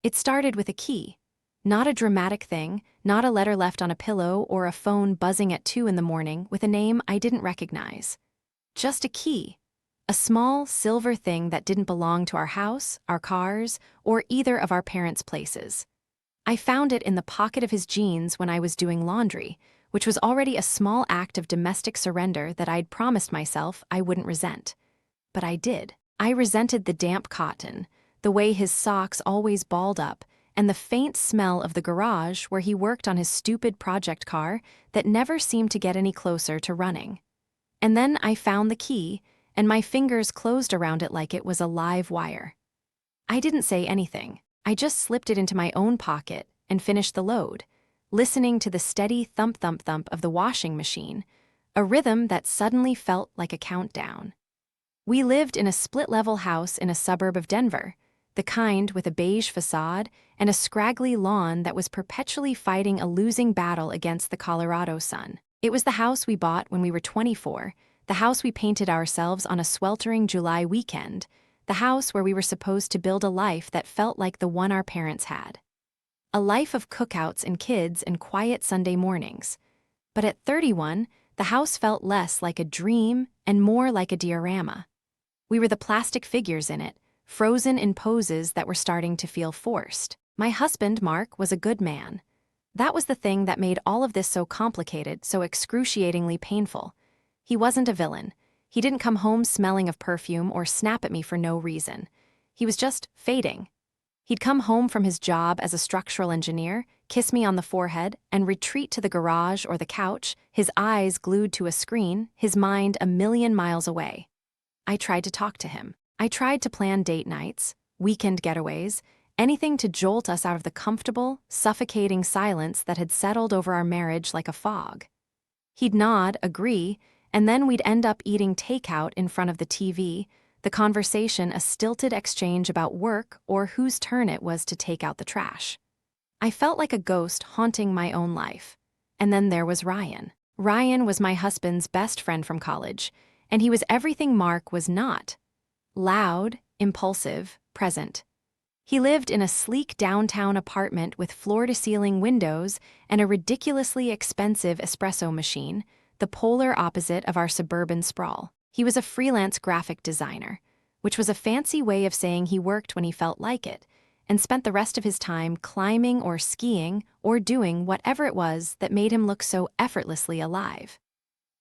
It started with a key. Not a dramatic thing, not a letter left on a pillow or a phone buzzing at 2 in the morning with a name I didn't recognize. Just a key. A small, silver thing that didn't belong to our house, our cars, or either of our parents' places. I found it in the pocket of his jeans when I was doing laundry, which was already a small act of domestic surrender that I'd promised myself I wouldn't resent. But I did. I resented the damp cotton, the way his socks always balled up, and the faint smell of the garage where he worked on his stupid project car that never seemed to get any closer to running. And then I found the key, and my fingers closed around it like it was a live wire. I didn't say anything. I just slipped it into my own pocket and finished the load, listening to the steady thump-thump-thump of the washing machine, a rhythm that suddenly felt like a countdown. We lived in a split-level house in a suburb of Denver, the kind with a beige facade and a scraggly lawn that was perpetually fighting a losing battle against the Colorado sun. It was the house we bought when we were 24, the house we painted ourselves on a sweltering July weekend, the house where we were supposed to build a life that felt like the one our parents had. A life of cookouts and kids and quiet Sunday mornings. But at 31, the house felt less like a dream and more like a diorama. We were the plastic figures in it, frozen in poses that were starting to feel forced. My husband, Mark, was a good man. That was the thing that made all of this so complicated, so excruciatingly painful. He wasn't a villain. He didn't come home smelling of perfume or snap at me for no reason. He was just fading. He'd come home from his job as a structural engineer, kiss me on the forehead, and retreat to the garage or the couch, his eyes glued to a screen, his mind a million miles away. I tried to talk to him. I tried to plan date nights, weekend getaways, anything to jolt us out of the comfortable, suffocating silence that had settled over our marriage like a fog. He'd nod, agree, and then we'd end up eating takeout in front of the TV, the conversation a stilted exchange about work or whose turn it was to take out the trash. I felt like a ghost haunting my own life. And then there was Ryan. Ryan was my husband's best friend from college, and he was everything Mark was not. Loud, impulsive, present. He lived in a sleek downtown apartment with floor-to-ceiling windows and a ridiculously expensive espresso machine, the polar opposite of our suburban sprawl. He was a freelance graphic designer, which was a fancy way of saying he worked when he felt like it, and spent the rest of his time climbing or skiing or doing whatever it was that made him look so effortlessly alive.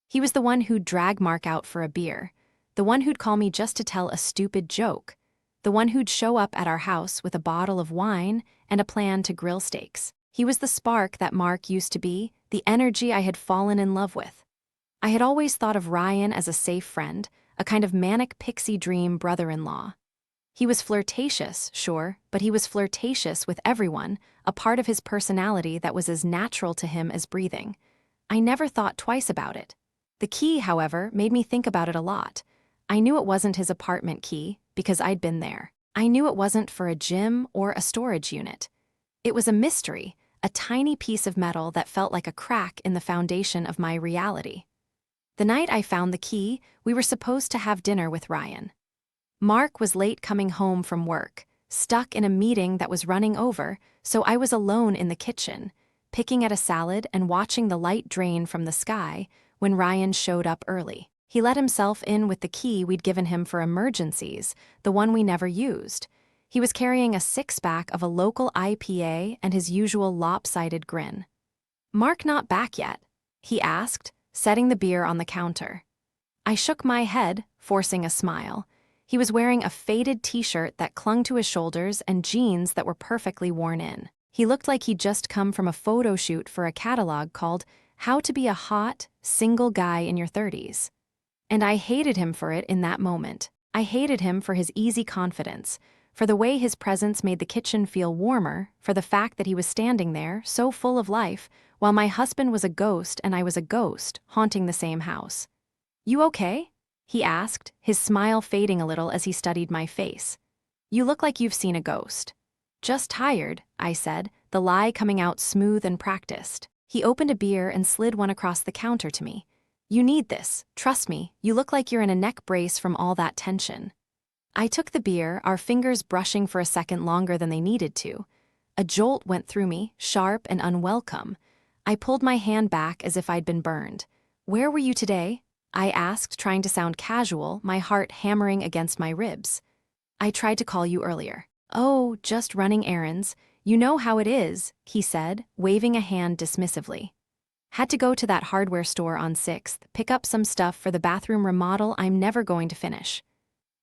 He was the one who'd drag Mark out for a beer, the one who'd call me just to tell a stupid joke, the one who'd show up at our house with a bottle of wine and a plan to grill steaks. He was the spark that Mark used to be, the energy I had fallen in love with. I had always thought of Ryan as a safe friend, a kind of manic pixie dream brother-in-law. He was flirtatious, sure, but he was flirtatious with everyone, a part of his personality that was as natural to him as breathing. I never thought twice about it. The key, however, made me think about it a lot. I knew it wasn't his apartment key, because I'd been there. I knew it wasn't for a gym or a storage unit. It was a mystery, a tiny piece of metal that felt like a crack in the foundation of my reality. The night I found the key, we were supposed to have dinner with Ryan. Mark was late coming home from work, stuck in a meeting that was running over, so I was alone in the kitchen, picking at a salad and watching the light drain from the sky when Ryan showed up early. He let himself in with the key we'd given him for emergencies, the one we never used. He was carrying a six-pack of a local IPA and his usual lopsided grin. "Mark not back yet?" he asked, setting the beer on the counter. I shook my head, forcing a smile. He was wearing a faded t-shirt that clung to his shoulders and jeans that were perfectly worn in. He looked like he'd just come from a photo shoot for a catalog called How to Be a Hot, Single Guy in Your 30s. And I hated him for it in that moment. I hated him for his easy confidence, for the way his presence made the kitchen feel warmer, for the fact that he was standing there, so full of life, while my husband was a ghost and I was a ghost, haunting the same house. "You okay?" he asked, his smile fading a little as he studied my face. "You look like you've seen a ghost." "Just tired," I said, the lie coming out smooth and practiced. He opened a beer and slid one across the counter to me. "You need this, trust me, you look like you're in a neck brace from all that tension." I took the beer, our fingers brushing for a second longer than they needed to. A jolt went through me, sharp and unwelcome. I pulled my hand back as if I'd been burned. "Where were you today?" I asked, trying to sound casual, my heart hammering against my ribs. "I tried to call you earlier." "Oh, just running errands. You know how it is," he said, waving a hand dismissively. "Had to go to that hardware store on 6th, pick up some stuff for the bathroom remodel I'm never going to finish."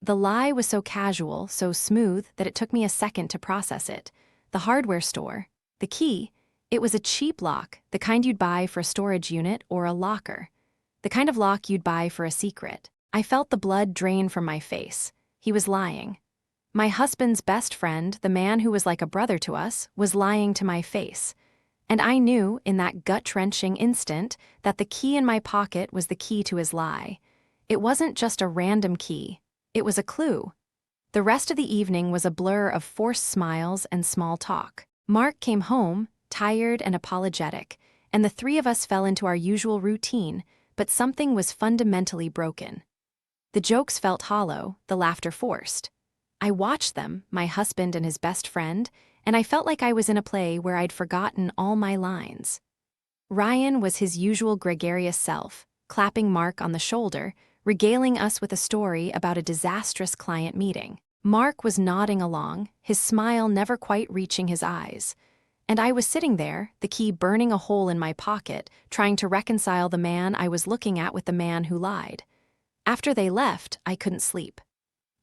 The lie was so casual, so smooth, that it took me a second to process it. The hardware store, the key, it was a cheap lock, the kind you'd buy for a storage unit or a locker. The kind of lock you'd buy for a secret. I felt the blood drain from my face. He was lying. My husband's best friend, the man who was like a brother to us, was lying to my face. And I knew, in that gut-wrenching instant, that the key in my pocket was the key to his lie. It wasn't just a random key. It was a clue. The rest of the evening was a blur of forced smiles and small talk. Mark came home, tired and apologetic, and the three of us fell into our usual routine, but something was fundamentally broken. The jokes felt hollow, the laughter forced. I watched them, my husband and his best friend, and I felt like I was in a play where I'd forgotten all my lines. Ryan was his usual gregarious self, clapping Mark on the shoulder, regaling us with a story about a disastrous client meeting. Mark was nodding along, his smile never quite reaching his eyes. And I was sitting there, the key burning a hole in my pocket, trying to reconcile the man I was looking at with the man who lied. After they left, I couldn't sleep.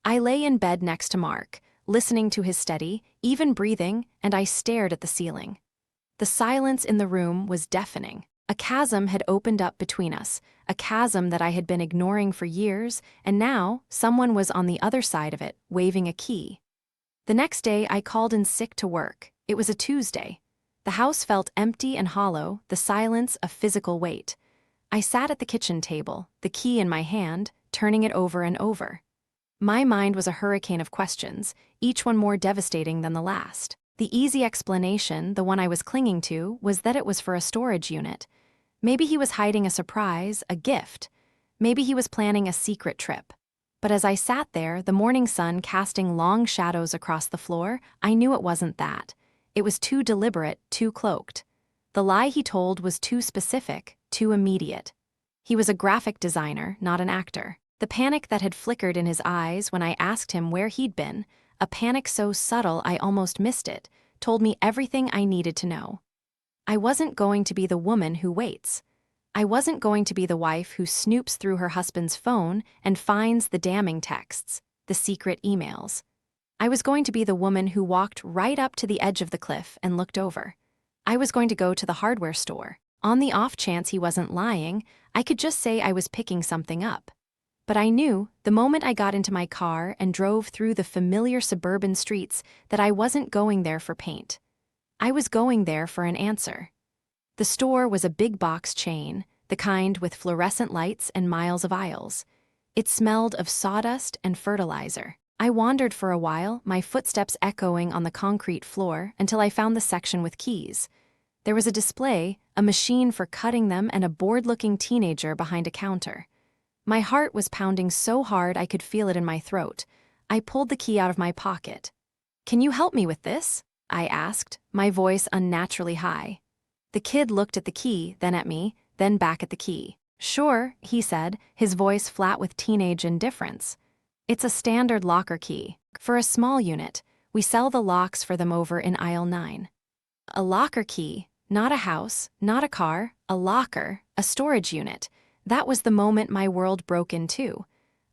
I lay in bed next to Mark, listening to his steady, even breathing, and I stared at the ceiling. The silence in the room was deafening. A chasm had opened up between us, a chasm that I had been ignoring for years, and now someone was on the other side of it, waving a key. The next day, I called in sick to work. It was a Tuesday. The house felt empty and hollow, the silence a physical weight. I sat at the kitchen table, the key in my hand, turning it over and over. My mind was a hurricane of questions, each one more devastating than the last. The easy explanation, the one I was clinging to, was that it was for a storage unit. Maybe he was hiding a surprise, a gift. Maybe he was planning a secret trip. But as I sat there, the morning sun casting long shadows across the floor, I knew it wasn't that. It was too deliberate, too cloaked. The lie he told was too specific, too immediate. He was a graphic designer, not an actor. The panic that had flickered in his eyes when I asked him where he'd been, a panic so subtle I almost missed it, told me everything I needed to know. I wasn't going to be the woman who waits. I wasn't going to be the wife who snoops through her husband's phone and finds the damning texts, the secret emails. I was going to be the woman who walked right up to the edge of the cliff and looked over. I was going to go to the hardware store. On the off chance he wasn't lying, I could just say I was picking something up. But I knew, the moment I got into my car and drove through the familiar suburban streets, that I wasn't going there for paint. I was going there for an answer. The store was a big box chain, the kind with fluorescent lights and miles of aisles. It smelled of sawdust and fertilizer. I wandered for a while, my footsteps echoing on the concrete floor, until I found the section with keys. There was a display, a machine for cutting them, and a bored-looking teenager behind a counter. My heart was pounding so hard I could feel it in my throat. I pulled the key out of my pocket. "Can you help me with this?" I asked, my voice unnaturally high. The kid looked at the key, then at me, then back at the key. "Sure," he said, his voice flat with teenage indifference. "It's a standard locker key. For a small unit, we sell the locks for them over in aisle 9. A locker key, not a house, not a car, a locker, a storage unit. That was the moment my world broke in two.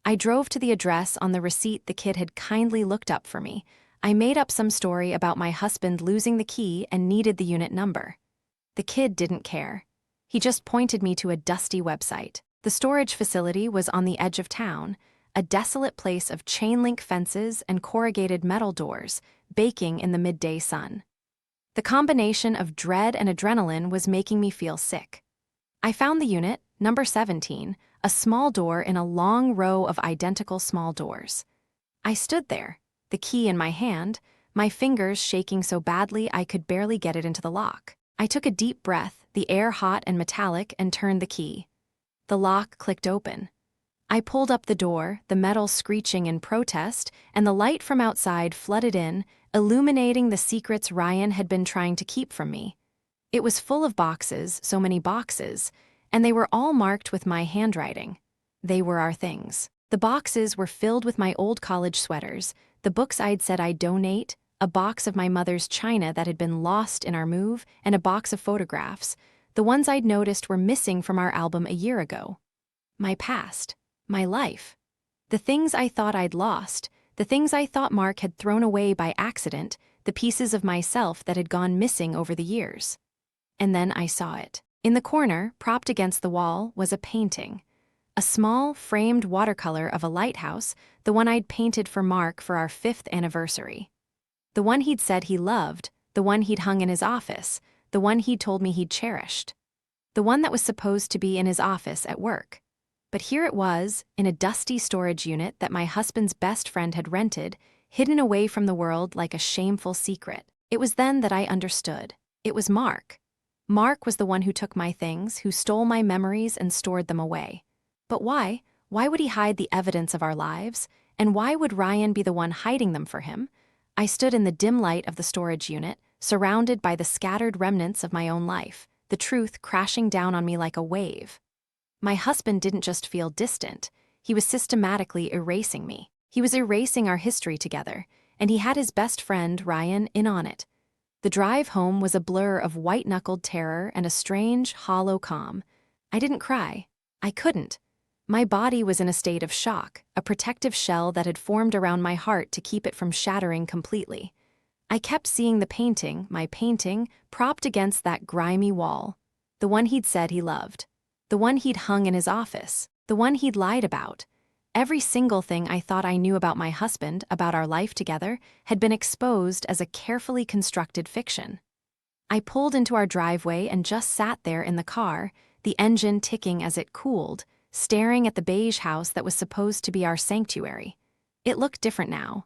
I drove to the address on the receipt the kid had kindly looked up for me. I made up some story about my husband losing the key and needed the unit number. The kid didn't care. He just pointed me to a dusty website. The storage facility was on the edge of town, a desolate place of chain-link fences and corrugated metal doors, baking in the midday sun. The combination of dread and adrenaline was making me feel sick. I found the unit, number 17, a small door in a long row of identical small doors. I stood there, the key in my hand, my fingers shaking so badly I could barely get it into the lock. I took a deep breath, the air hot and metallic, and turned the key. The lock clicked open. I pulled up the door, the metal screeching in protest, and the light from outside flooded in, illuminating the secrets Ryan had been trying to keep from me. It was full of boxes, so many boxes, and they were all marked with my handwriting. They were our things. The boxes were filled with my old college sweaters, the books I'd said I'd donate, a box of my mother's china that had been lost in our move, and a box of photographs. The ones I'd noticed were missing from our album a year ago. My past. My life. The things I thought I'd lost, the things I thought Mark had thrown away by accident, the pieces of myself that had gone missing over the years. And then I saw it. In the corner, propped against the wall, was a painting. A small, framed watercolor of a lighthouse, the one I'd painted for Mark for our 5th anniversary. The one he'd said he loved, the one he'd hung in his office, the one he'd told me he'd cherished. The one that was supposed to be in his office at work. But here it was, in a dusty storage unit that my husband's best friend had rented, hidden away from the world like a shameful secret. It was then that I understood. It was Mark. Mark was the one who took my things, who stole my memories and stored them away. But why? Why would he hide the evidence of our lives? And why would Ryan be the one hiding them for him? I stood in the dim light of the storage unit, surrounded by the scattered remnants of my own life, the truth crashing down on me like a wave. My husband didn't just feel distant, he was systematically erasing me. He was erasing our history together, and he had his best friend, Ryan, in on it. The drive home was a blur of white-knuckled terror and a strange, hollow calm. I didn't cry. I couldn't. My body was in a state of shock, a protective shell that had formed around my heart to keep it from shattering completely. I kept seeing the painting, my painting, propped against that grimy wall. The one he'd said he loved. The one he'd hung in his office, the one he'd lied about. Every single thing I thought I knew about my husband, about our life together, had been exposed as a carefully constructed fiction. I pulled into our driveway and just sat there in the car, the engine ticking as it cooled, staring at the beige house that was supposed to be our sanctuary. It looked different now.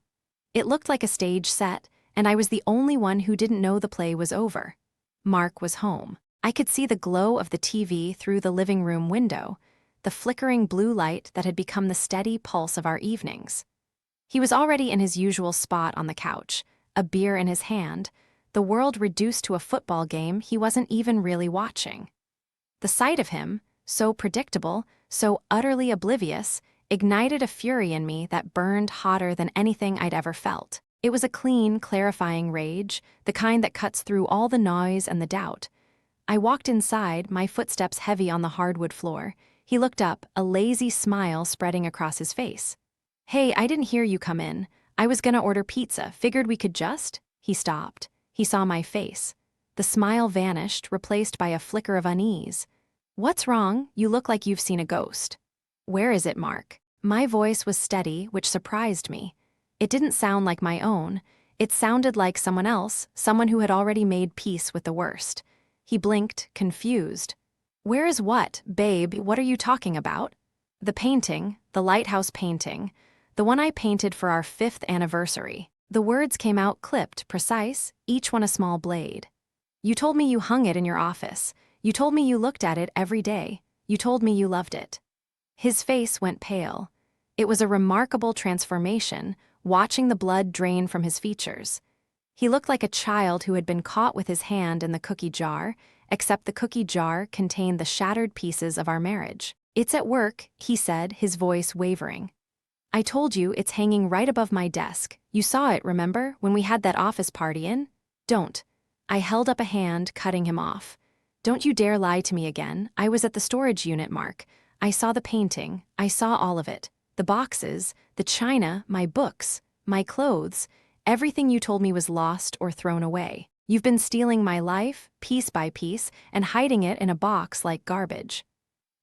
It looked like a stage set, and I was the only one who didn't know the play was over. Mark was home. I could see the glow of the TV through the living room window, the flickering blue light that had become the steady pulse of our evenings. He was already in his usual spot on the couch, a beer in his hand, the world reduced to a football game he wasn't even really watching. The sight of him, so predictable, so utterly oblivious, ignited a fury in me that burned hotter than anything I'd ever felt. It was a clean, clarifying rage, the kind that cuts through all the noise and the doubt. I walked inside, my footsteps heavy on the hardwood floor. He looked up, a lazy smile spreading across his face. "Hey, I didn't hear you come in. I was gonna order pizza, figured we could just..." He stopped. He saw my face. The smile vanished, replaced by a flicker of unease. "What's wrong? You look like you've seen a ghost." "Where is it, Mark?" My voice was steady, which surprised me. It didn't sound like my own. It sounded like someone else, someone who had already made peace with the worst. He blinked, confused. "Where is what, babe? What are you talking about?" "The painting, the lighthouse painting, the one I painted for our 5th anniversary." The words came out clipped, precise, each one a small blade. "You told me you hung it in your office. You told me you looked at it every day. You told me you loved it." His face went pale. It was a remarkable transformation, watching the blood drain from his features. He looked like a child who had been caught with his hand in the cookie jar, except the cookie jar contained the shattered pieces of our marriage. "It's at work," he said, his voice wavering. "I told you it's hanging right above my desk. You saw it, remember, when we had that office party in?" "Don't." I held up a hand, cutting him off. "Don't you dare lie to me again. I was at the storage unit, Mark. I saw the painting. I saw all of it. The boxes, the china, my books, my clothes. Everything you told me was lost or thrown away. You've been stealing my life, piece by piece, and hiding it in a box like garbage."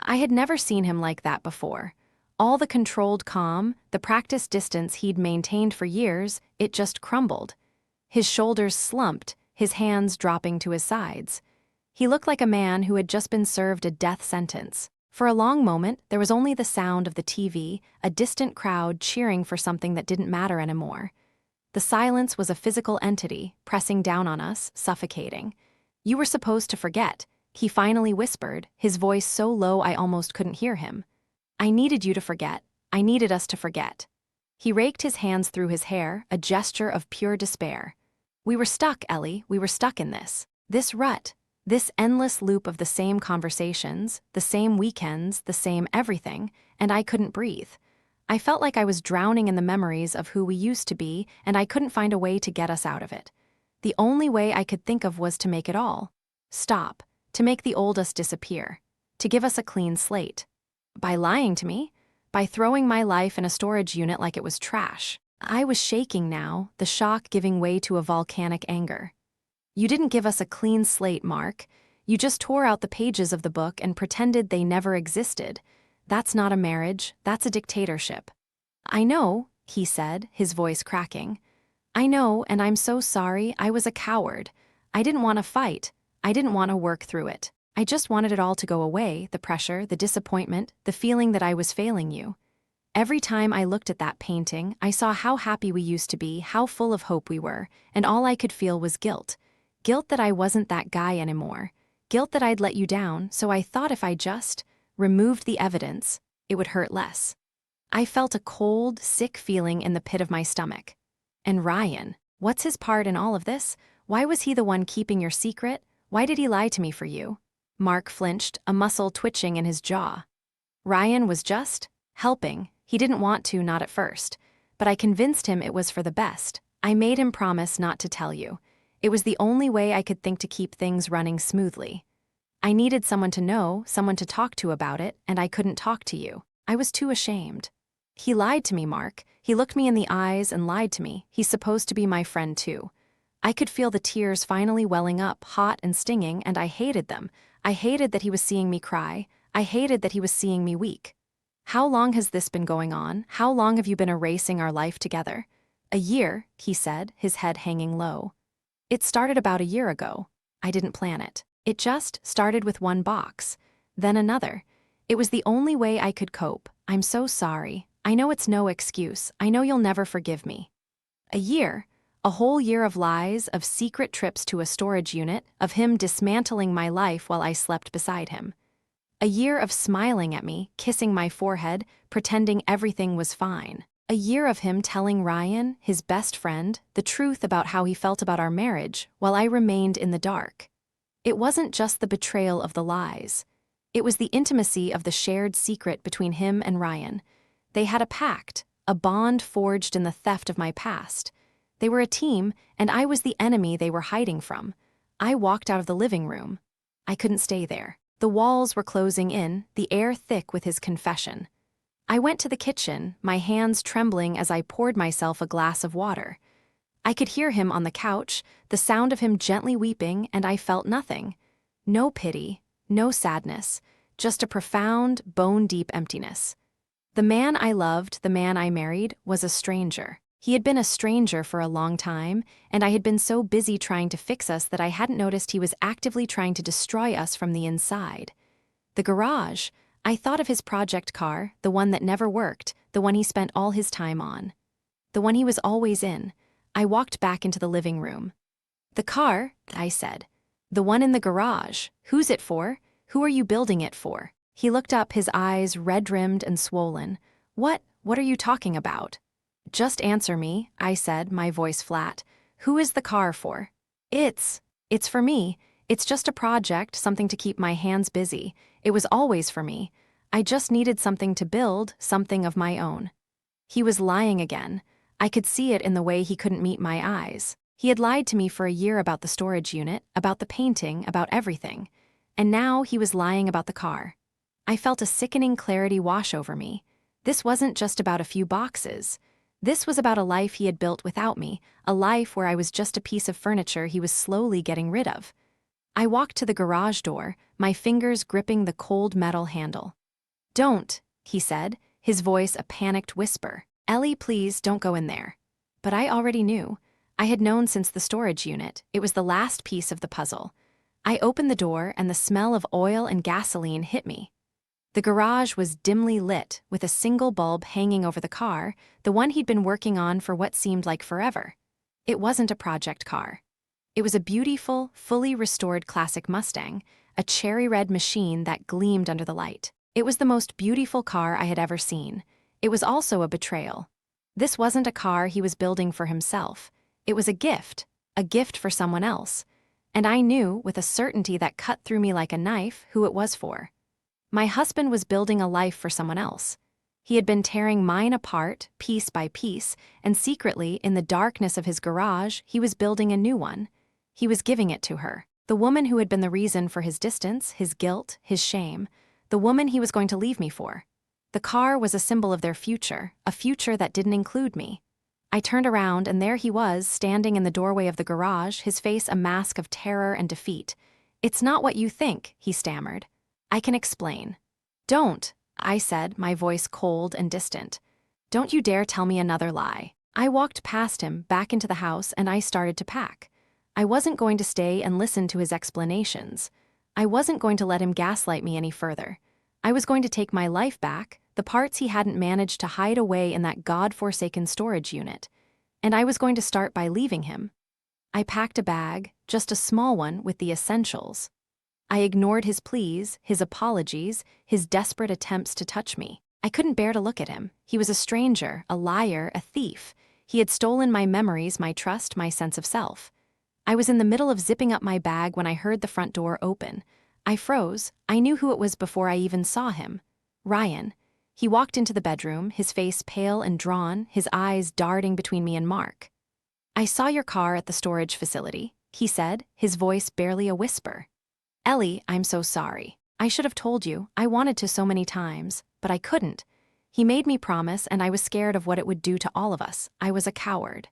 I had never seen him like that before. All the controlled calm, the practiced distance he'd maintained for years, it just crumbled. His shoulders slumped, his hands dropping to his sides. He looked like a man who had just been served a death sentence. For a long moment, there was only the sound of the TV, a distant crowd cheering for something that didn't matter anymore. The silence was a physical entity, pressing down on us, suffocating. "You were supposed to forget," he finally whispered, his voice so low I almost couldn't hear him. I needed you to forget. I needed us to forget. He raked his hands through his hair, a gesture of pure despair. We were stuck, Ellie, we were stuck in this rut, this endless loop of the same conversations, the same weekends, the same everything, and I couldn't breathe. I felt like I was drowning in the memories of who we used to be, and I couldn't find a way to get us out of it. The only way I could think of was to make it all stop, to make the old us disappear, to give us a clean slate. By lying to me, by throwing my life in a storage unit like it was trash. I was shaking now, the shock giving way to a volcanic anger. You didn't give us a clean slate, Mark. You just tore out the pages of the book and pretended they never existed. That's not a marriage, that's a dictatorship. I know, he said, his voice cracking. I know, and I'm so sorry. I was a coward. I didn't want to fight. I didn't want to work through it. I just wanted it all to go away, the pressure, the disappointment, the feeling that I was failing you. Every time I looked at that painting, I saw how happy we used to be, how full of hope we were, and all I could feel was guilt. Guilt that I wasn't that guy anymore. Guilt that I'd let you down, so I thought if I just removed the evidence, it would hurt less. I felt a cold, sick feeling in the pit of my stomach. And Ryan, what's his part in all of this? Why was he the one keeping your secret? Why did he lie to me for you? Mark flinched, a muscle twitching in his jaw. Ryan was just helping. He didn't want to, not at first. But I convinced him it was for the best. I made him promise not to tell you. It was the only way I could think to keep things running smoothly. I needed someone to know, someone to talk to about it, and I couldn't talk to you. I was too ashamed. He lied to me, Mark. He looked me in the eyes and lied to me. He's supposed to be my friend, too. I could feel the tears finally welling up, hot and stinging, and I hated them. I hated that he was seeing me cry. I hated that he was seeing me weak. How long has this been going on? How long have you been erasing our life together? A year, he said, his head hanging low. It started about a year ago. I didn't plan it. It just started with one box, then another. It was the only way I could cope. I'm so sorry. I know it's no excuse. I know you'll never forgive me. A year. A whole year of lies, of secret trips to a storage unit, of him dismantling my life while I slept beside him. A year of smiling at me, kissing my forehead, pretending everything was fine. A year of him telling Ryan, his best friend, the truth about how he felt about our marriage, while I remained in the dark. It wasn't just the betrayal of the lies. It was the intimacy of the shared secret between him and Ryan. They had a pact, a bond forged in the theft of my past. They were a team, and I was the enemy they were hiding from. I walked out of the living room. I couldn't stay there. The walls were closing in, the air thick with his confession. I went to the kitchen, my hands trembling as I poured myself a glass of water. I could hear him on the couch, the sound of him gently weeping, and I felt nothing. No pity, no sadness, just a profound, bone-deep emptiness. The man I loved, the man I married, was a stranger. He had been a stranger for a long time, and I had been so busy trying to fix us that I hadn't noticed he was actively trying to destroy us from the inside. The garage. I thought of his project car, the one that never worked, the one he spent all his time on. The one he was always in. I walked back into the living room. The car, I said. The one in the garage. Who's it for? Who are you building it for? He looked up, his eyes red-rimmed and swollen. What are you talking about? Just answer me, I said, my voice flat. Who is the car for? It's for me. It's just a project, something to keep my hands busy. It was always for me. I just needed something to build, something of my own. He was lying again. I could see it in the way he couldn't meet my eyes. He had lied to me for a year about the storage unit, about the painting, about everything. And now he was lying about the car. I felt a sickening clarity wash over me. This wasn't just about a few boxes. This was about a life he had built without me, a life where I was just a piece of furniture he was slowly getting rid of. I walked to the garage door, my fingers gripping the cold metal handle. Don't, he said, his voice a panicked whisper. Ellie, please don't go in there. But I already knew. I had known since the storage unit. It was the last piece of the puzzle. I opened the door and the smell of oil and gasoline hit me. The garage was dimly lit, with a single bulb hanging over the car, the one he'd been working on for what seemed like forever. It wasn't a project car. It was a beautiful, fully restored classic Mustang, a cherry-red machine that gleamed under the light. It was the most beautiful car I had ever seen. It was also a betrayal. This wasn't a car he was building for himself. It was a gift for someone else. And I knew, with a certainty that cut through me like a knife, who it was for. My husband was building a life for someone else. He had been tearing mine apart, piece by piece, and secretly, in the darkness of his garage, he was building a new one. He was giving it to her. The woman who had been the reason for his distance, his guilt, his shame. The woman he was going to leave me for. The car was a symbol of their future, a future that didn't include me. I turned around and there he was, standing in the doorway of the garage, his face a mask of terror and defeat. "It's not what you think," he stammered. "I can explain." "Don't," I said, my voice cold and distant. "Don't you dare tell me another lie." I walked past him, back into the house, and I started to pack. I wasn't going to stay and listen to his explanations. I wasn't going to let him gaslight me any further. I was going to take my life back, the parts he hadn't managed to hide away in that god-forsaken storage unit. And I was going to start by leaving him. I packed a bag, just a small one with the essentials. I ignored his pleas, his apologies, his desperate attempts to touch me. I couldn't bear to look at him. He was a stranger, a liar, a thief. He had stolen my memories, my trust, my sense of self. I was in the middle of zipping up my bag when I heard the front door open. I froze. I knew who it was before I even saw him. Ryan. He walked into the bedroom, his face pale and drawn, his eyes darting between me and Mark. "I saw your car at the storage facility," he said, his voice barely a whisper. "Ellie, I'm so sorry. I should have told you. I wanted to so many times, but I couldn't. He made me promise, and I was scared of what it would do to all of us. I was a coward."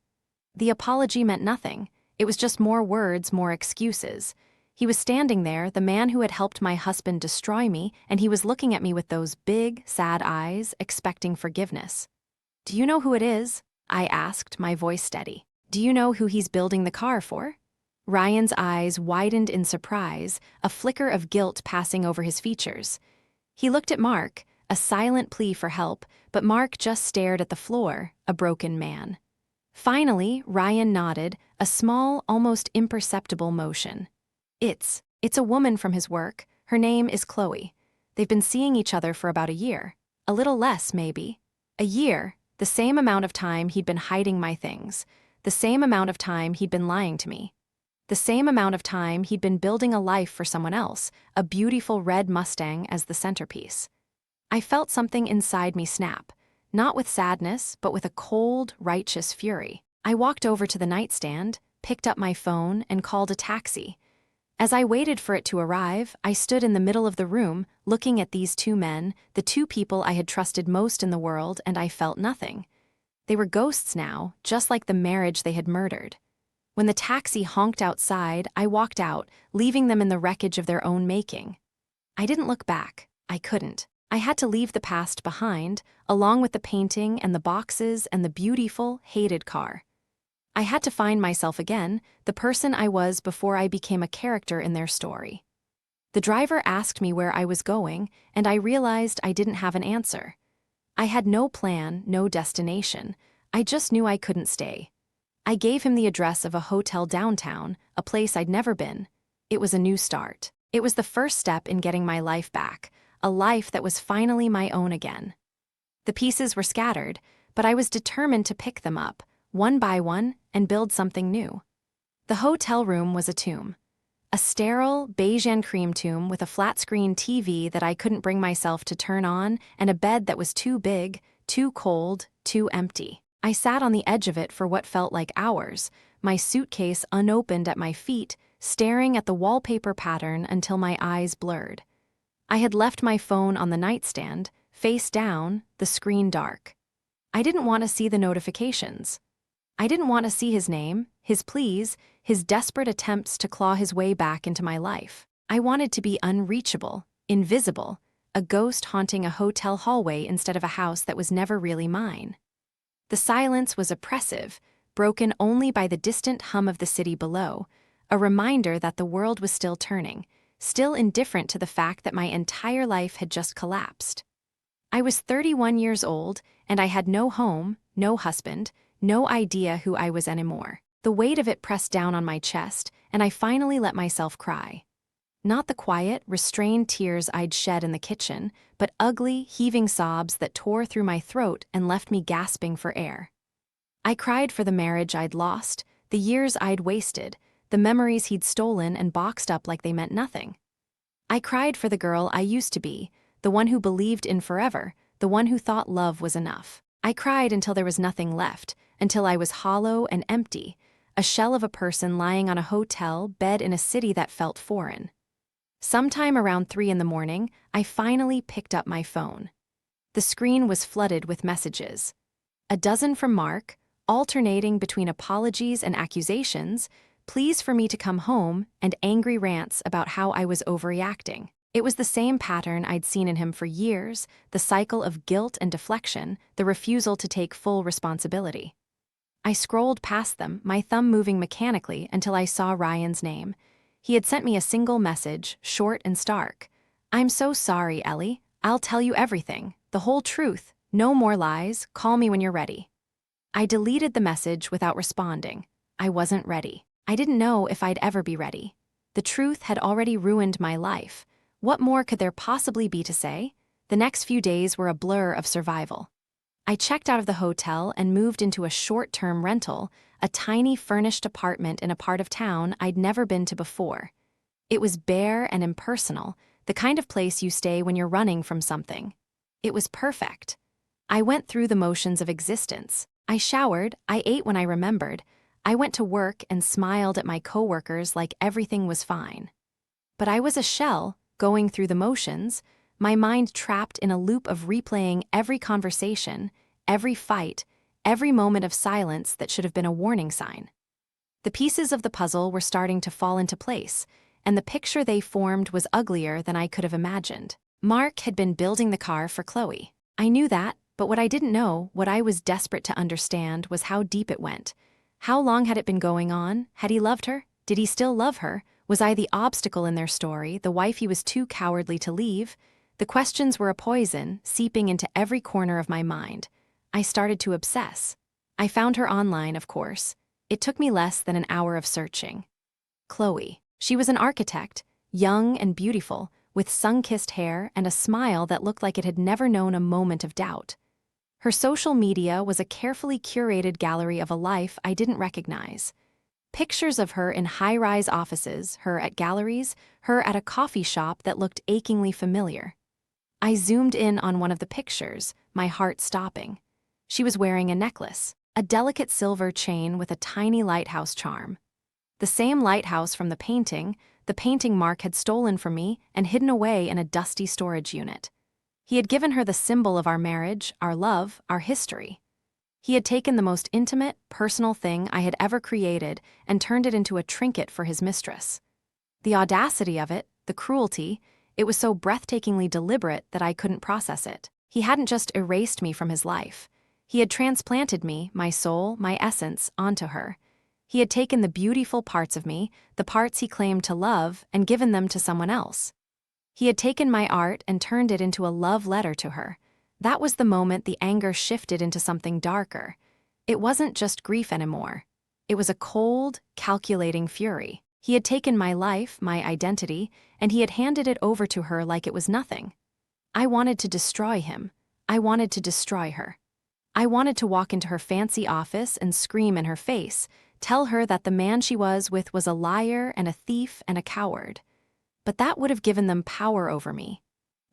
The apology meant nothing. It was just more words, more excuses. He was standing there, the man who had helped my husband destroy me, and he was looking at me with those big, sad eyes, expecting forgiveness. "Do you know who it is?" I asked, my voice steady. "Do you know who he's building the car for?" Ryan's eyes widened in surprise, a flicker of guilt passing over his features. He looked at Mark, a silent plea for help, but Mark just stared at the floor, a broken man. Finally, Ryan nodded, a small, almost imperceptible motion. It's a woman from his work. Her name is Chloe. They've been seeing each other for about a year. A little less, maybe. A year, the same amount of time he'd been hiding my things. The same amount of time he'd been lying to me. The same amount of time he'd been building a life for someone else, a beautiful red Mustang as the centerpiece. I felt something inside me snap, not with sadness, but with a cold, righteous fury. I walked over to the nightstand, picked up my phone, and called a taxi. As I waited for it to arrive, I stood in the middle of the room, looking at these two men, the two people I had trusted most in the world, and I felt nothing. They were ghosts now, just like the marriage they had murdered. When the taxi honked outside, I walked out, leaving them in the wreckage of their own making. I didn't look back. I couldn't. I had to leave the past behind, along with the painting and the boxes and the beautiful, hated car. I had to find myself again, the person I was before I became a character in their story. The driver asked me where I was going, and I realized I didn't have an answer. I had no plan, no destination. I just knew I couldn't stay. I gave him the address of a hotel downtown, a place I'd never been. It was a new start. It was the first step in getting my life back, a life that was finally my own again. The pieces were scattered, but I was determined to pick them up, one by one, and build something new. The hotel room was a tomb. A sterile, beige and cream tomb with a flat-screen TV that I couldn't bring myself to turn on and a bed that was too big, too cold, too empty. I sat on the edge of it for what felt like hours, my suitcase unopened at my feet, staring at the wallpaper pattern until my eyes blurred. I had left my phone on the nightstand, face down, the screen dark. I didn't want to see the notifications. I didn't want to see his name, his pleas, his desperate attempts to claw his way back into my life. I wanted to be unreachable, invisible, a ghost haunting a hotel hallway instead of a house that was never really mine. The silence was oppressive, broken only by the distant hum of the city below, a reminder that the world was still turning, still indifferent to the fact that my entire life had just collapsed. I was 31 years old, and I had no home, no husband, no idea who I was anymore. The weight of it pressed down on my chest, and I finally let myself cry. Not the quiet, restrained tears I'd shed in the kitchen, but ugly, heaving sobs that tore through my throat and left me gasping for air. I cried for the marriage I'd lost, the years I'd wasted, the memories he'd stolen and boxed up like they meant nothing. I cried for the girl I used to be, the one who believed in forever, the one who thought love was enough. I cried until there was nothing left, until I was hollow and empty, a shell of a person lying on a hotel bed in a city that felt foreign. Sometime around 3 in the morning, I finally picked up my phone. The screen was flooded with messages. A dozen from Mark, alternating between apologies and accusations, pleas for me to come home, and angry rants about how I was overreacting. It was the same pattern I'd seen in him for years, the cycle of guilt and deflection, the refusal to take full responsibility. I scrolled past them, my thumb moving mechanically until I saw Ryan's name. He had sent me a single message, short and stark. "I'm so sorry, Ellie. I'll tell you everything, the whole truth. No more lies. Call me when you're ready." I deleted the message without responding. I wasn't ready. I didn't know if I'd ever be ready. The truth had already ruined my life. What more could there possibly be to say? The next few days were a blur of survival. I checked out of the hotel and moved into a short-term rental, a tiny furnished apartment in a part of town I'd never been to before. It was bare and impersonal, the kind of place you stay when you're running from something. It was perfect. I went through the motions of existence. I showered, I ate when I remembered, I went to work and smiled at my coworkers like everything was fine. But I was a shell, going through the motions, my mind trapped in a loop of replaying every conversation, every fight, every moment of silence that should have been a warning sign. The pieces of the puzzle were starting to fall into place, and the picture they formed was uglier than I could have imagined. Mark had been building the car for Chloe. I knew that, but what I didn't know, what I was desperate to understand, was how deep it went. How long had it been going on? Had he loved her? Did he still love her? Was I the obstacle in their story, the wife he was too cowardly to leave? The questions were a poison, seeping into every corner of my mind. I started to obsess. I found her online, of course. It took me less than an hour of searching. Chloe. She was an architect, young and beautiful, with sun-kissed hair and a smile that looked like it had never known a moment of doubt. Her social media was a carefully curated gallery of a life I didn't recognize. Pictures of her in high-rise offices, her at galleries, her at a coffee shop that looked achingly familiar. I zoomed in on one of the pictures, my heart stopping. She was wearing a necklace, a delicate silver chain with a tiny lighthouse charm. The same lighthouse from the painting Mark had stolen from me and hidden away in a dusty storage unit. He had given her the symbol of our marriage, our love, our history. He had taken the most intimate, personal thing I had ever created and turned it into a trinket for his mistress. The audacity of it, the cruelty, it was so breathtakingly deliberate that I couldn't process it. He hadn't just erased me from his life. He had transplanted me, my soul, my essence, onto her. He had taken the beautiful parts of me, the parts he claimed to love, and given them to someone else. He had taken my art and turned it into a love letter to her. That was the moment the anger shifted into something darker. It wasn't just grief anymore. It was a cold, calculating fury. He had taken my life, my identity, and he had handed it over to her like it was nothing. I wanted to destroy him. I wanted to destroy her. I wanted to walk into her fancy office and scream in her face, tell her that the man she was with was a liar and a thief and a coward. But that would have given them power over me.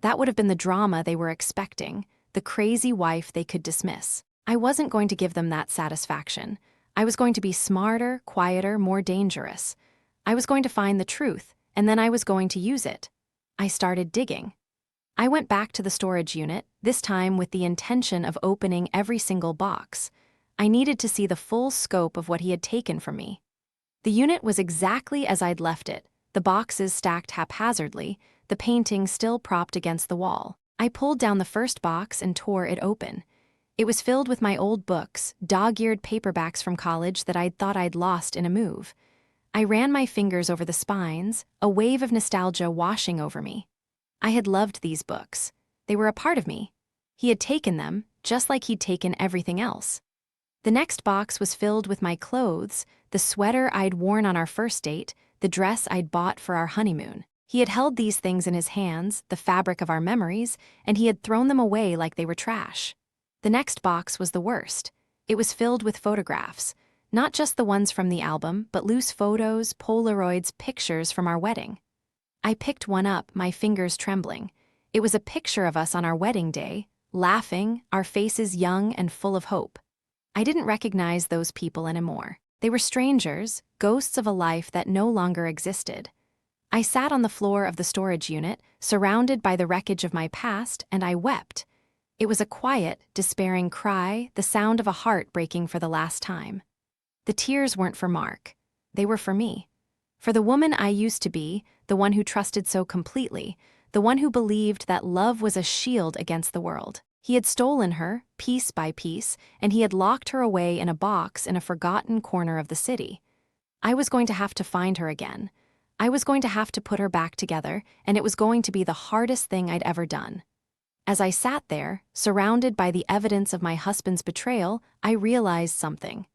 That would have been the drama they were expecting, the crazy wife they could dismiss. I wasn't going to give them that satisfaction. I was going to be smarter, quieter, more dangerous. I was going to find the truth, and then I was going to use it. I started digging. I went back to the storage unit, this time with the intention of opening every single box. I needed to see the full scope of what he had taken from me. The unit was exactly as I'd left it, the boxes stacked haphazardly, the painting still propped against the wall. I pulled down the first box and tore it open. It was filled with my old books, dog-eared paperbacks from college that I'd thought I'd lost in a move. I ran my fingers over the spines, a wave of nostalgia washing over me. I had loved these books. They were a part of me. He had taken them, just like he'd taken everything else. The next box was filled with my clothes, the sweater I'd worn on our first date, the dress I'd bought for our honeymoon. He had held these things in his hands, the fabric of our memories, and he had thrown them away like they were trash. The next box was the worst. It was filled with photographs, not just the ones from the album, but loose photos, Polaroids, pictures from our wedding. I picked one up, my fingers trembling. It was a picture of us on our wedding day, laughing, our faces young and full of hope. I didn't recognize those people anymore. They were strangers, ghosts of a life that no longer existed. I sat on the floor of the storage unit, surrounded by the wreckage of my past, and I wept. It was a quiet, despairing cry, the sound of a heart breaking for the last time. The tears weren't for Mark. They were for me. For the woman I used to be, the one who trusted so completely, the one who believed that love was a shield against the world. He had stolen her, piece by piece, and he had locked her away in a box in a forgotten corner of the city. I was going to have to find her again. I was going to have to put her back together, and it was going to be the hardest thing I'd ever done. As I sat there, surrounded by the evidence of my husband's betrayal, I realized something.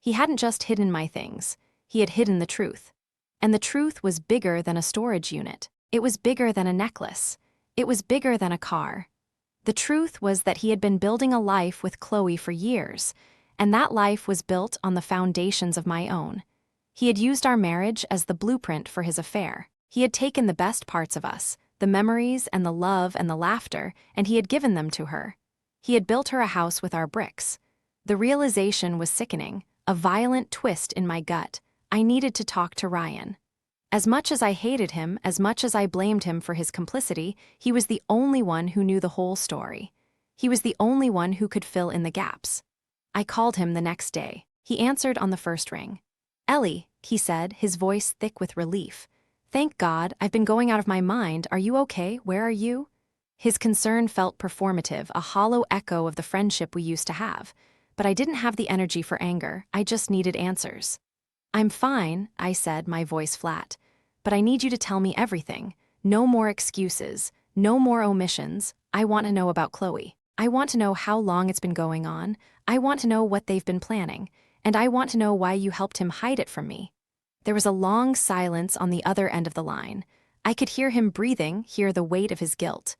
He hadn't just hidden my things. He had hidden the truth. And the truth was bigger than a storage unit. It was bigger than a necklace. It was bigger than a car. The truth was that he had been building a life with Chloe for years, and that life was built on the foundations of my own. He had used our marriage as the blueprint for his affair. He had taken the best parts of us, the memories and the love and the laughter, and he had given them to her. He had built her a house with our bricks. The realization was sickening, a violent twist in my gut. I needed to talk to Ryan. As much as I hated him, as much as I blamed him for his complicity, he was the only one who knew the whole story. He was the only one who could fill in the gaps. I called him the next day. He answered on the first ring. "Ellie," he said, his voice thick with relief. "Thank God, I've been going out of my mind. Are you okay? Where are you?" His concern felt performative, a hollow echo of the friendship we used to have. But I didn't have the energy for anger. I just needed answers. "I'm fine," I said, my voice flat. "But I need you to tell me everything. No more excuses. No more omissions. I want to know about Chloe. I want to know how long it's been going on. I want to know what they've been planning. And I want to know why you helped him hide it from me." There was a long silence on the other end of the line. I could hear him breathing, hear the weight of his guilt.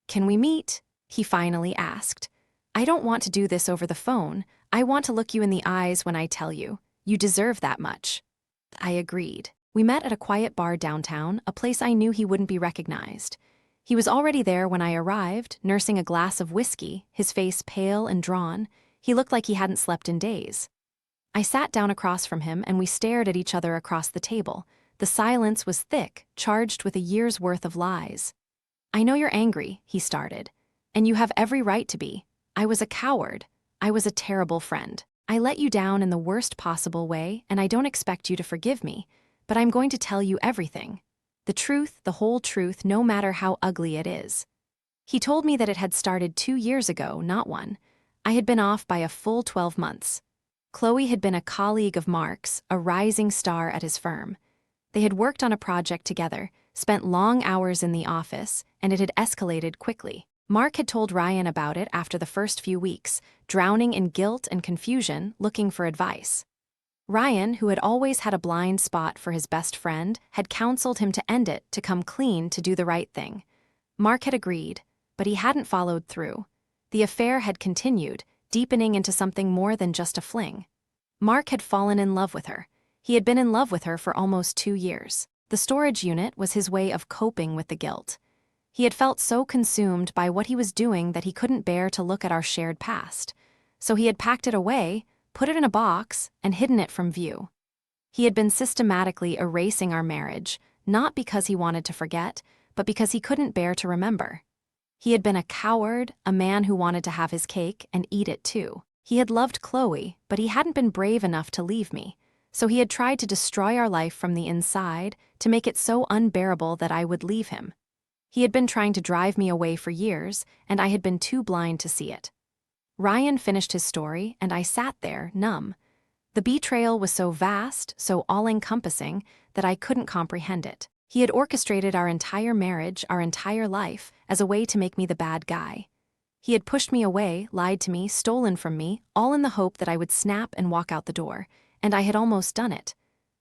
"Can we meet?" he finally asked. "I don't want to do this over the phone. I want to look you in the eyes when I tell you. You deserve that much." I agreed. We met at a quiet bar downtown, a place I knew he wouldn't be recognized. He was already there when I arrived, nursing a glass of whiskey, his face pale and drawn. He looked like he hadn't slept in days. I sat down across from him and we stared at each other across the table. The silence was thick, charged with a year's worth of lies. "I know you're angry," he started. "And you have every right to be. I was a coward. I was a terrible friend. I let you down in the worst possible way, and I don't expect you to forgive me. But I'm going to tell you everything. The truth, the whole truth, no matter how ugly it is." He told me that it had started 2 years ago, not one. I had been off by a full 12 months. Chloe had been a colleague of Mark's, a rising star at his firm. They had worked on a project together, spent long hours in the office, and it had escalated quickly. Mark had told Ryan about it after the first few weeks, drowning in guilt and confusion, looking for advice. Ryan, who had always had a blind spot for his best friend, had counseled him to end it, to come clean, to do the right thing. Mark had agreed, but he hadn't followed through. The affair had continued, deepening into something more than just a fling. Mark had fallen in love with her. He had been in love with her for almost 2 years. The storage unit was his way of coping with the guilt. He had felt so consumed by what he was doing that he couldn't bear to look at our shared past. So he had packed it away, put it in a box, and hidden it from view. He had been systematically erasing our marriage, not because he wanted to forget, but because he couldn't bear to remember. He had been a coward, a man who wanted to have his cake and eat it too. He had loved Chloe, but he hadn't been brave enough to leave me. So he had tried to destroy our life from the inside, to make it so unbearable that I would leave him. He had been trying to drive me away for years, and I had been too blind to see it. Ryan finished his story, and I sat there, numb. The betrayal was so vast, so all-encompassing, that I couldn't comprehend it. He had orchestrated our entire marriage, our entire life, as a way to make me the bad guy. He had pushed me away, lied to me, stolen from me, all in the hope that I would snap and walk out the door, and I had almost done it.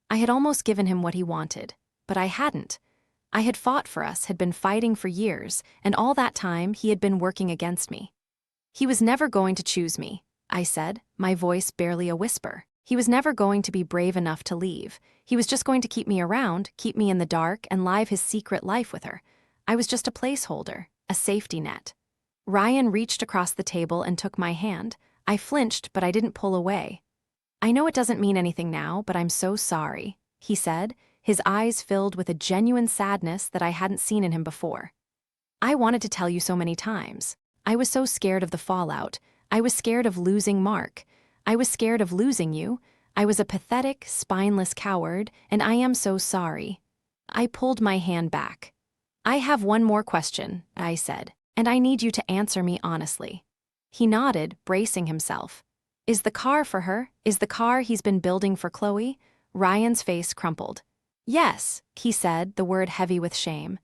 I had almost given him what he wanted, but I hadn't. I had fought for us, had been fighting for years, and all that time he had been working against me. He was never going to choose me, I said, my voice barely a whisper. He was never going to be brave enough to leave. He was just going to keep me around, keep me in the dark, and live his secret life with her. I was just a placeholder, a safety net. Ryan reached across the table and took my hand. I flinched, but I didn't pull away. I know it doesn't mean anything now, but I'm so sorry, he said, his eyes filled with a genuine sadness that I hadn't seen in him before. I wanted to tell you so many times. I was so scared of the fallout. I was scared of losing Mark. I was scared of losing you. I was a pathetic, spineless coward, and I am so sorry. I pulled my hand back. I have one more question, I said, and I need you to answer me honestly. He nodded, bracing himself. Is the car for her? Is the car he's been building for Chloe? Ryan's face crumpled. Yes, he said, the word heavy with shame.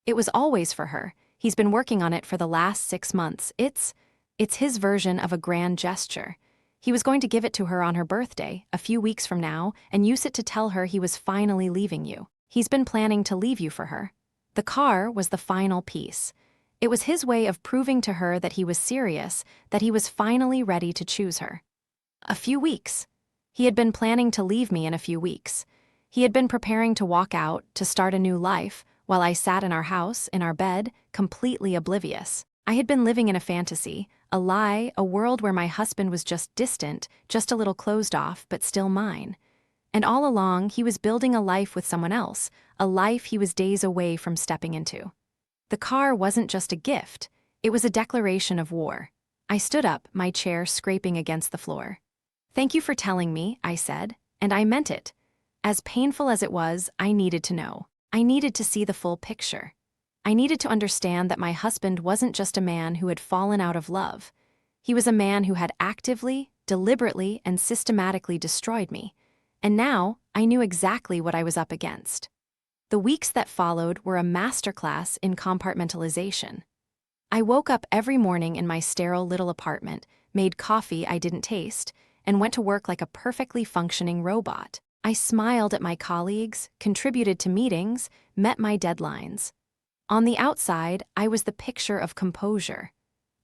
It was always for her. He's been working on it for the last 6 months. It's his version of a grand gesture. He was going to give it to her on her birthday, a few weeks from now, and use it to tell her he was finally leaving you. He's been planning to leave you for her. The car was the final piece. It was his way of proving to her that he was serious, that he was finally ready to choose her. A few weeks. He had been planning to leave me in a few weeks. He had been preparing to walk out, to start a new life, while I sat in our house, in our bed, completely oblivious. I had been living in a fantasy, a lie, a world where my husband was just distant, just a little closed off, but still mine. And all along, he was building a life with someone else, a life he was days away from stepping into. The car wasn't just a gift, it was a declaration of war. I stood up, my chair scraping against the floor. Thank you for telling me, I said, and I meant it. As painful as it was, I needed to know. I needed to see the full picture. I needed to understand that my husband wasn't just a man who had fallen out of love. He was a man who had actively, deliberately, and systematically destroyed me. And now, I knew exactly what I was up against. The weeks that followed were a masterclass in compartmentalization. I woke up every morning in my sterile little apartment, made coffee I didn't taste, and went to work like a perfectly functioning robot. I smiled at my colleagues, contributed to meetings, met my deadlines. On the outside, I was the picture of composure.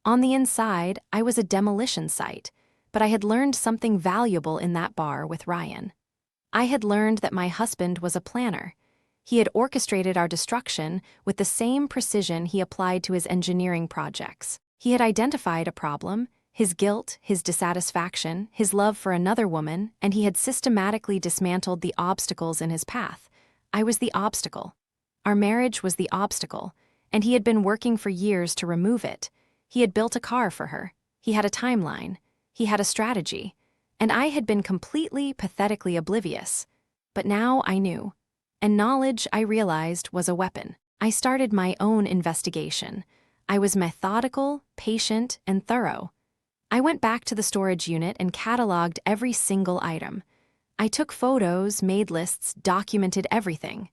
On the inside, I was a demolition site, but I had learned something valuable in that bar with Ryan. I had learned that my husband was a planner. He had orchestrated our destruction with the same precision he applied to his engineering projects. He had identified a problem, his guilt, his dissatisfaction, his love for another woman, and he had systematically dismantled the obstacles in his path. I was the obstacle. Our marriage was the obstacle, and he had been working for years to remove it. He had built a car for her. He had a timeline. He had a strategy. And I had been completely, pathetically oblivious. But now I knew. And knowledge, I realized, was a weapon. I started my own investigation. I was methodical, patient, and thorough. I went back to the storage unit and cataloged every single item. I took photos, made lists, documented everything.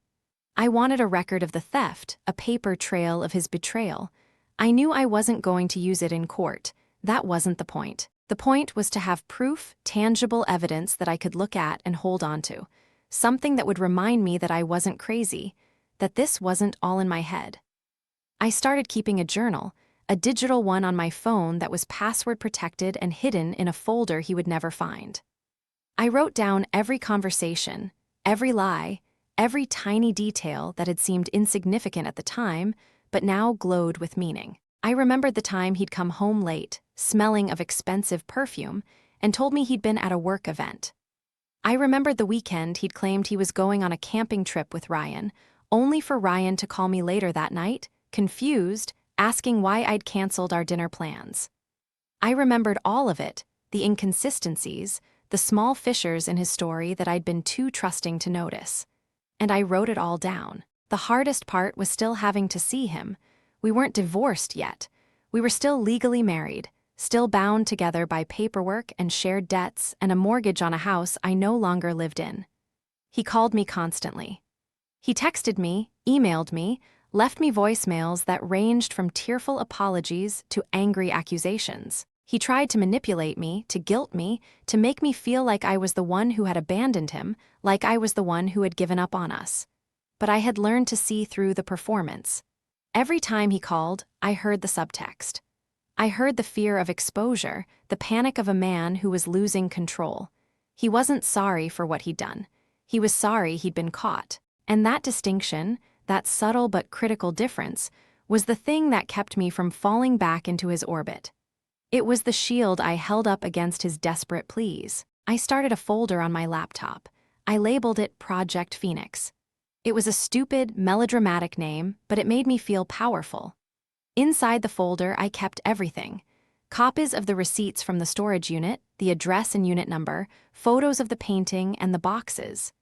I wanted a record of the theft, a paper trail of his betrayal. I knew I wasn't going to use it in court. That wasn't the point. The point was to have proof, tangible evidence that I could look at and hold on to. Something that would remind me that I wasn't crazy, that this wasn't all in my head. I started keeping a journal, a digital one on my phone that was password protected and hidden in a folder he would never find. I wrote down every conversation, every lie, every tiny detail that had seemed insignificant at the time, but now glowed with meaning. I remembered the time he'd come home late, smelling of expensive perfume, and told me he'd been at a work event. I remembered the weekend he'd claimed he was going on a camping trip with Ryan, only for Ryan to call me later that night, confused, asking why I'd canceled our dinner plans. I remembered all of it, the inconsistencies, the small fissures in his story that I'd been too trusting to notice. And I wrote it all down. The hardest part was still having to see him. We weren't divorced yet. We were still legally married, still bound together by paperwork and shared debts and a mortgage on a house I no longer lived in. He called me constantly. He texted me, emailed me, left me voicemails that ranged from tearful apologies to angry accusations. He tried to manipulate me, to guilt me, to make me feel like I was the one who had abandoned him, like I was the one who had given up on us. but I had learned to see through the performance. Every time he called, I heard the subtext. I heard the fear of exposure, the panic of a man who was losing control. He wasn't sorry for what he'd done. He was sorry he'd been caught. And that distinction, that subtle but critical difference, was the thing that kept me from falling back into his orbit. It was the shield I held up against his desperate pleas. I started a folder on my laptop. I labeled it Project Phoenix. It was a stupid, melodramatic name, but it made me feel powerful. Inside the folder, I kept everything. Copies of the receipts from the storage unit, the address and unit number, photos of the painting and the boxes.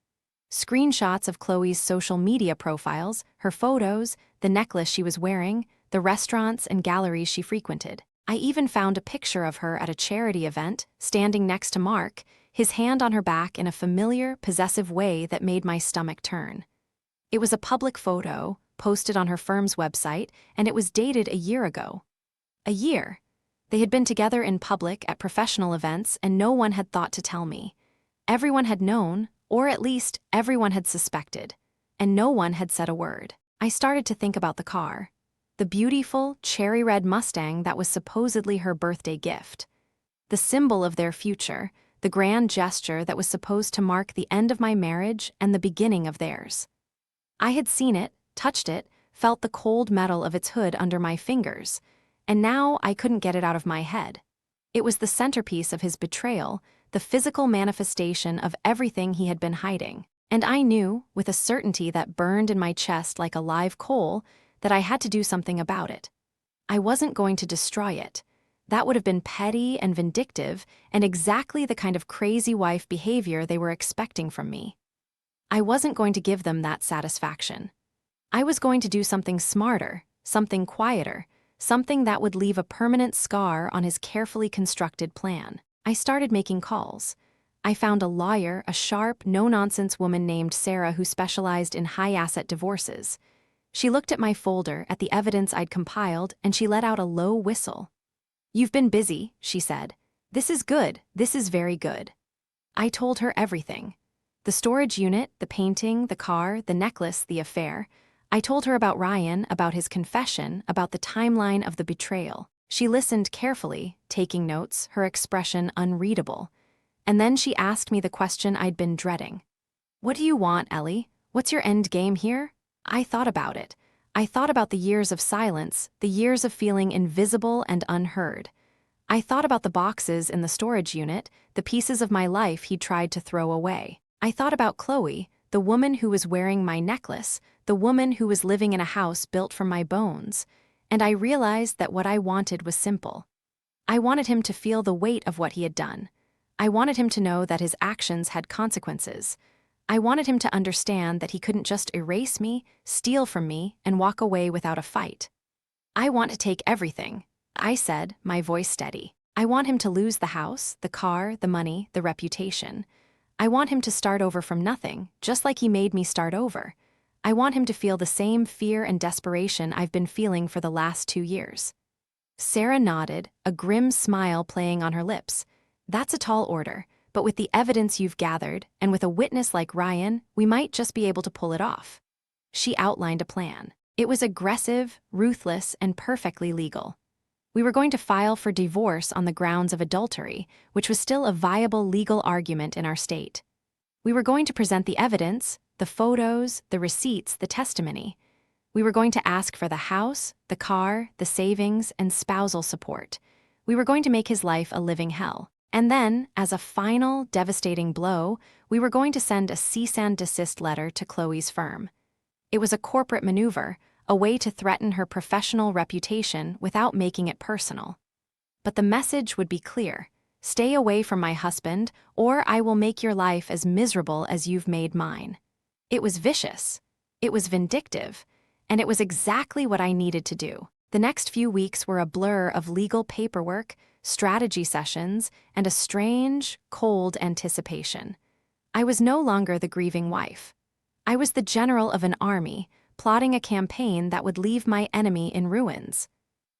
Screenshots of Chloe's social media profiles, her photos, the necklace she was wearing, the restaurants and galleries she frequented. I even found a picture of her at a charity event, standing next to Mark, his hand on her back in a familiar, possessive way that made my stomach turn. It was a public photo, posted on her firm's website, and it was dated a year ago. A year. They had been together in public at professional events, and no one had thought to tell me. Everyone had known, or at least everyone had suspected, and no one had said a word. I started to think about the car. The beautiful, cherry-red Mustang that was supposedly her birthday gift. The symbol of their future, the grand gesture that was supposed to mark the end of my marriage and the beginning of theirs. I had seen it, touched it, felt the cold metal of its hood under my fingers, and now I couldn't get it out of my head. It was the centerpiece of his betrayal, the physical manifestation of everything he had been hiding. And I knew, with a certainty that burned in my chest like a live coal, that I had to do something about it. I wasn't going to destroy it. That would have been petty and vindictive, and exactly the kind of crazy wife behavior they were expecting from me. I wasn't going to give them that satisfaction. I was going to do something smarter, something quieter, something that would leave a permanent scar on his carefully constructed plan. I started making calls. I found a lawyer, a sharp, no-nonsense woman named Sarah who specialized in high-asset divorces. She looked at my folder, at the evidence I'd compiled, and she let out a low whistle. "You've been busy," she said. "This is good. This is very good." I told her everything. The storage unit, the painting, the car, the necklace, the affair. I told her about Ryan, about his confession, about the timeline of the betrayal. She listened carefully, taking notes, her expression unreadable. And then she asked me the question I'd been dreading. "What do you want, Ellie? What's your end game here?" I thought about it. I thought about the years of silence, the years of feeling invisible and unheard. I thought about the boxes in the storage unit, the pieces of my life he'd tried to throw away. I thought about Chloe, the woman who was wearing my necklace, the woman who was living in a house built from my bones. And I realized that what I wanted was simple. I wanted him to feel the weight of what he had done. I wanted him to know that his actions had consequences. I wanted him to understand that he couldn't just erase me, steal from me, and walk away without a fight. "I want to take everything," I said, my voice steady. "I want him to lose the house, the car, the money, the reputation. I want him to start over from nothing, just like he made me start over. I want him to feel the same fear and desperation I've been feeling for the last 2 years." Sarah nodded, a grim smile playing on her lips. "That's a tall order. But with the evidence you've gathered, and with a witness like Ryan, we might just be able to pull it off." She outlined a plan. It was aggressive, ruthless, and perfectly legal. We were going to file for divorce on the grounds of adultery, which was still a viable legal argument in our state. We were going to present the evidence, the photos, the receipts, the testimony. We were going to ask for the house, the car, the savings, and spousal support. We were going to make his life a living hell. And then, as a final, devastating blow, we were going to send a cease and desist letter to Chloe's firm. It was a corporate maneuver, a way to threaten her professional reputation without making it personal. But the message would be clear: stay away from my husband, or I will make your life as miserable as you've made mine. It was vicious. It was vindictive. And it was exactly what I needed to do. The next few weeks were a blur of legal paperwork, strategy sessions, and a strange, cold anticipation. I was no longer the grieving wife. I was the general of an army, plotting a campaign that would leave my enemy in ruins.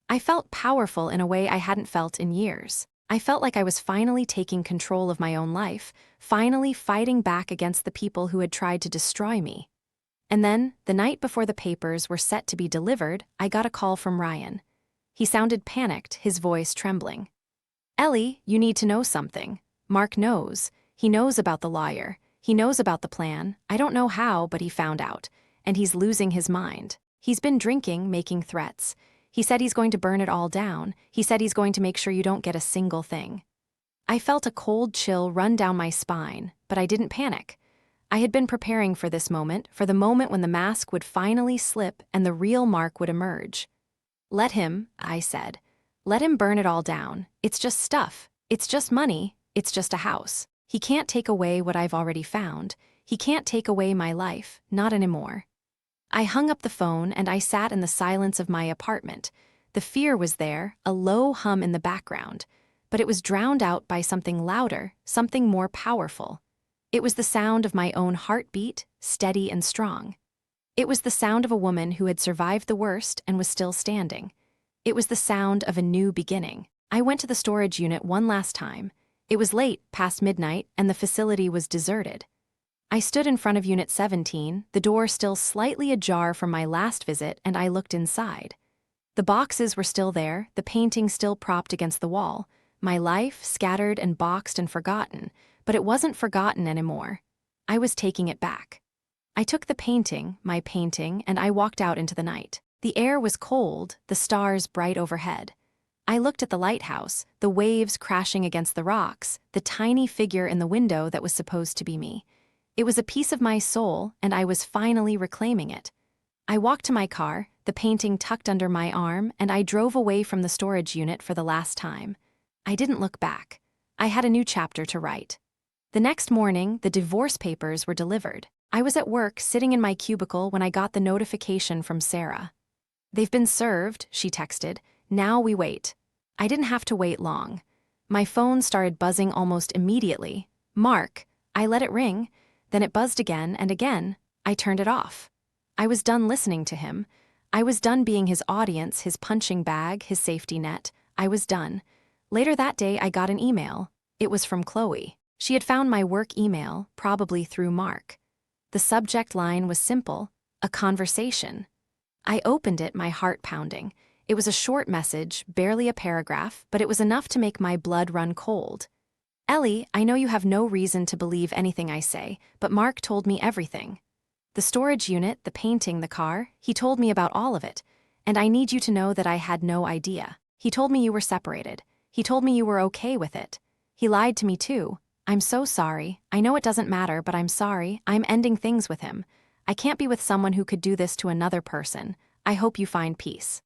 I felt powerful in a way I hadn't felt in years. I felt like I was finally taking control of my own life, finally fighting back against the people who had tried to destroy me. And then, the night before the papers were set to be delivered, I got a call from Ryan. He sounded panicked, his voice trembling. "Ellie, you need to know something. Mark knows. He knows about the lawyer. He knows about the plan. I don't know how, but he found out. And he's losing his mind. He's been drinking, making threats. He said he's going to burn it all down. He said he's going to make sure you don't get a single thing." I felt a cold chill run down my spine, but I didn't panic. I had been preparing for this moment, for the moment when the mask would finally slip and the real Mark would emerge. "Let him," I said. "Let him burn it all down. It's just stuff. It's just money. It's just a house. He can't take away what I've already found. He can't take away my life, not anymore." I hung up the phone and I sat in the silence of my apartment. The fear was there, a low hum in the background, but it was drowned out by something louder, something more powerful. It was the sound of my own heartbeat, steady and strong. It was the sound of a woman who had survived the worst and was still standing. It was the sound of a new beginning. I went to the storage unit one last time. It was late, past midnight, and the facility was deserted. I stood in front of Unit 17, the door still slightly ajar from my last visit, and I looked inside. The boxes were still there, the painting still propped against the wall, my life scattered and boxed and forgotten, but it wasn't forgotten anymore. I was taking it back. I took the painting, my painting, and I walked out into the night. The air was cold, the stars bright overhead. I looked at the lighthouse, the waves crashing against the rocks, the tiny figure in the window that was supposed to be me. It was a piece of my soul, and I was finally reclaiming it. I walked to my car, the painting tucked under my arm, and I drove away from the storage unit for the last time. I didn't look back. I had a new chapter to write. The next morning, the divorce papers were delivered. I was at work, sitting in my cubicle, when I got the notification from Sarah. "They've been served," she texted. "Now we wait." I didn't have to wait long. My phone started buzzing almost immediately. "Mark." I let it ring. Then it buzzed again and again. I turned it off. I was done listening to him. I was done being his audience, his punching bag, his safety net. I was done. Later that day, I got an email. It was from Chloe. She had found my work email, probably through Mark. The subject line was simple: a conversation. I opened it, my heart pounding. It was a short message, barely a paragraph, but it was enough to make my blood run cold. "Ellie, I know you have no reason to believe anything I say, but Mark told me everything. The storage unit, the painting, the car, he told me about all of it. And I need you to know that I had no idea. He told me you were separated. He told me you were okay with it. He lied to me too. I'm so sorry. I know it doesn't matter, but I'm sorry. I'm ending things with him. I can't be with someone who could do this to another person. I hope you find peace."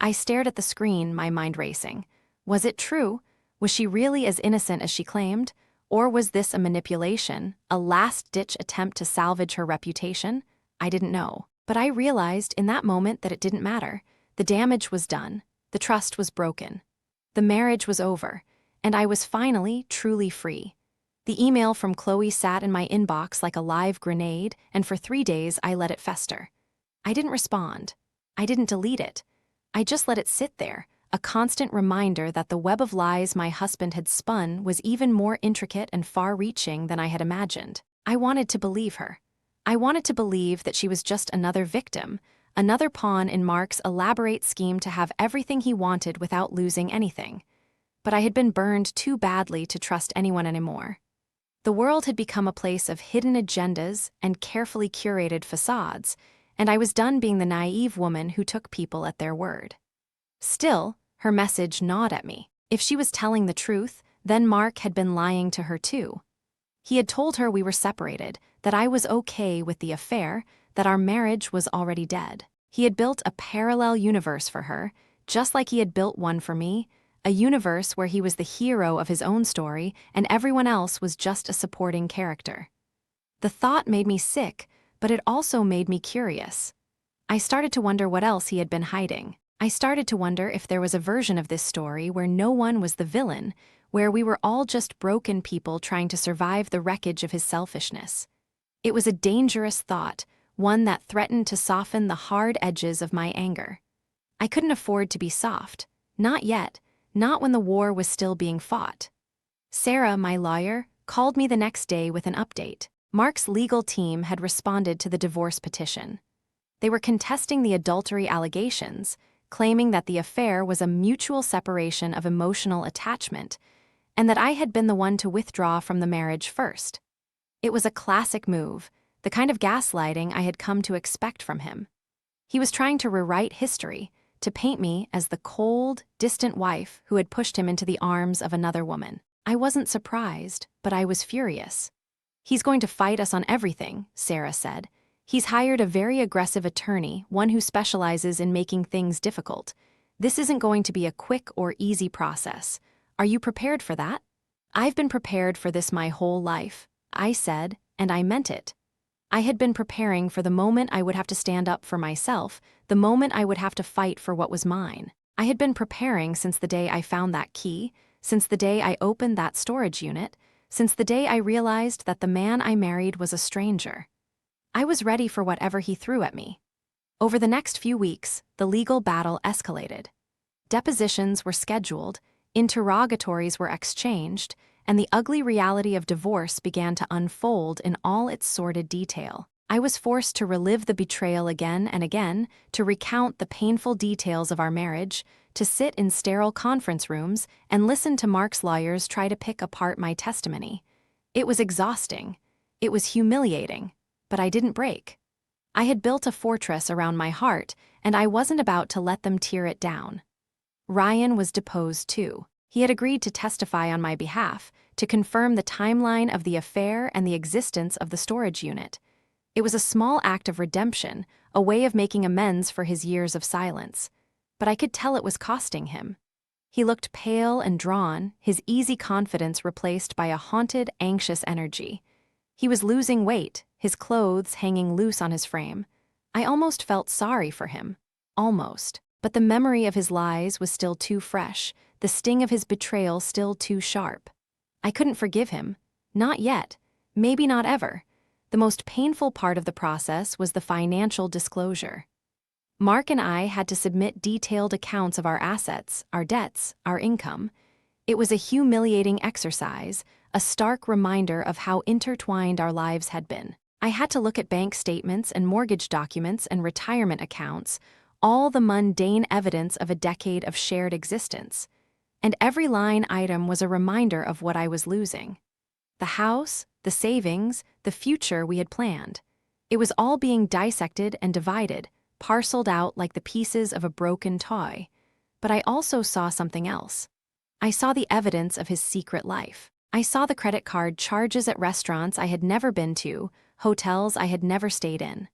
I stared at the screen, my mind racing. Was it true? Was she really as innocent as she claimed? Or was this a manipulation, a last-ditch attempt to salvage her reputation? I didn't know. But I realized in that moment that it didn't matter. The damage was done. The trust was broken. The marriage was over. And I was finally, truly free. The email from Chloe sat in my inbox like a live grenade, and for 3 days I let it fester. I didn't respond. I didn't delete it. I just let it sit there, a constant reminder that the web of lies my husband had spun was even more intricate and far-reaching than I had imagined. I wanted to believe her. I wanted to believe that she was just another victim, another pawn in Mark's elaborate scheme to have everything he wanted without losing anything. But I had been burned too badly to trust anyone anymore. The world had become a place of hidden agendas and carefully curated facades, and I was done being the naive woman who took people at their word. Still, her message gnawed at me. If she was telling the truth, then Mark had been lying to her too. He had told her we were separated, that I was okay with the affair, that our marriage was already dead. He had built a parallel universe for her, just like he had built one for me, a universe where he was the hero of his own story and everyone else was just a supporting character. The thought made me sick, but it also made me curious. I started to wonder what else he had been hiding. I started to wonder if there was a version of this story where no one was the villain, where we were all just broken people trying to survive the wreckage of his selfishness. It was a dangerous thought, one that threatened to soften the hard edges of my anger. I couldn't afford to be soft. Not yet. Not when the war was still being fought. Sarah, my lawyer, called me the next day with an update. Mark's legal team had responded to the divorce petition. They were contesting the adultery allegations, claiming that the affair was a mutual separation of emotional attachment, and that I had been the one to withdraw from the marriage first. It was a classic move, the kind of gaslighting I had come to expect from him. He was trying to rewrite history, to paint me as the cold, distant wife who had pushed him into the arms of another woman. I wasn't surprised, but I was furious. "He's going to fight us on everything," Sarah said. "He's hired a very aggressive attorney, one who specializes in making things difficult. This isn't going to be a quick or easy process. Are you prepared for that?" "I've been prepared for this my whole life," I said, and I meant it. I had been preparing for the moment I would have to stand up for myself, the moment I would have to fight for what was mine. I had been preparing since the day I found that key, since the day I opened that storage unit, since the day I realized that the man I married was a stranger. I was ready for whatever he threw at me. Over the next few weeks, the legal battle escalated. Depositions were scheduled, interrogatories were exchanged, and the ugly reality of divorce began to unfold in all its sordid detail. I was forced to relive the betrayal again and again, to recount the painful details of our marriage, to sit in sterile conference rooms and listen to Mark's lawyers try to pick apart my testimony. It was exhausting. It was humiliating. But I didn't break. I had built a fortress around my heart, and I wasn't about to let them tear it down. Ryan was deposed too. He had agreed to testify on my behalf, to confirm the timeline of the affair and the existence of the storage unit. It was a small act of redemption, a way of making amends for his years of silence. But I could tell it was costing him. He looked pale and drawn, his easy confidence replaced by a haunted, anxious energy. He was losing weight, his clothes hanging loose on his frame. I almost felt sorry for him. Almost. But the memory of his lies was still too fresh, the sting of his betrayal still too sharp. I couldn't forgive him. Not yet. Maybe not ever. The most painful part of the process was the financial disclosure. Mark and I had to submit detailed accounts of our assets, our debts, our income. It was a humiliating exercise, a stark reminder of how intertwined our lives had been. I had to look at bank statements and mortgage documents and retirement accounts, all the mundane evidence of a decade of shared existence. And every line item was a reminder of what I was losing. The house, the savings, the future we had planned. It was all being dissected and divided, parceled out like the pieces of a broken toy. But I also saw something else. I saw the evidence of his secret life. I saw the credit card charges at restaurants I had never been to, hotels I had never stayed in.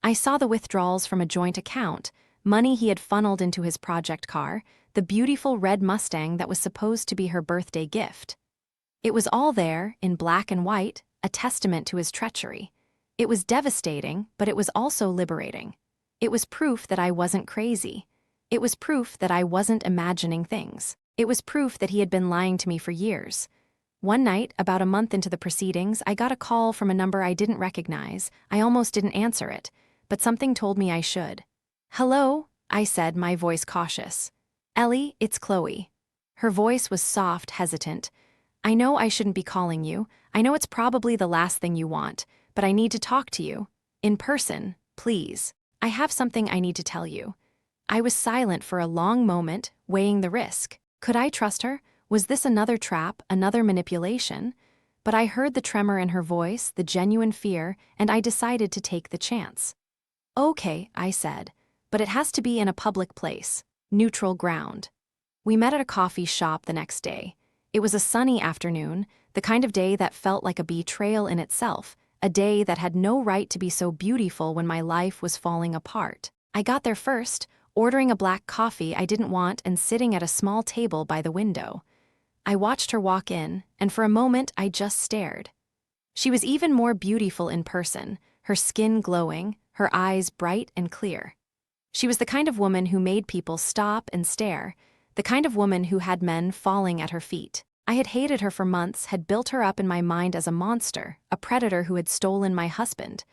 I saw the withdrawals from a joint account, money he had funneled into his project car, the beautiful red Mustang that was supposed to be her birthday gift. It was all there, in black and white, a testament to his treachery. It was devastating, but it was also liberating. It was proof that I wasn't crazy. It was proof that I wasn't imagining things. It was proof that he had been lying to me for years. One night, about a month into the proceedings, I got a call from a number I didn't recognize. I almost didn't answer it, but something told me I should. "Hello," I said, my voice cautious. "Ellie, it's Chloe." Her voice was soft, hesitant. "I know I shouldn't be calling you. I know it's probably the last thing you want, but I need to talk to you. In person, please. I have something I need to tell you." I was silent for a long moment, weighing the risk. Could I trust her? Was this another trap, another manipulation? But I heard the tremor in her voice, the genuine fear, and I decided to take the chance. "Okay," I said, "but it has to be in a public place, neutral ground." We met at a coffee shop the next day. It was a sunny afternoon, the kind of day that felt like a betrayal in itself, a day that had no right to be so beautiful when my life was falling apart. I got there first, ordering a black coffee I didn't want and sitting at a small table by the window. I watched her walk in, and for a moment I just stared. She was even more beautiful in person, her skin glowing, her eyes bright and clear. She was the kind of woman who made people stop and stare, the kind of woman who had men falling at her feet. I had hated her for months, had built her up in my mind as a monster, a predator who had stolen my husband.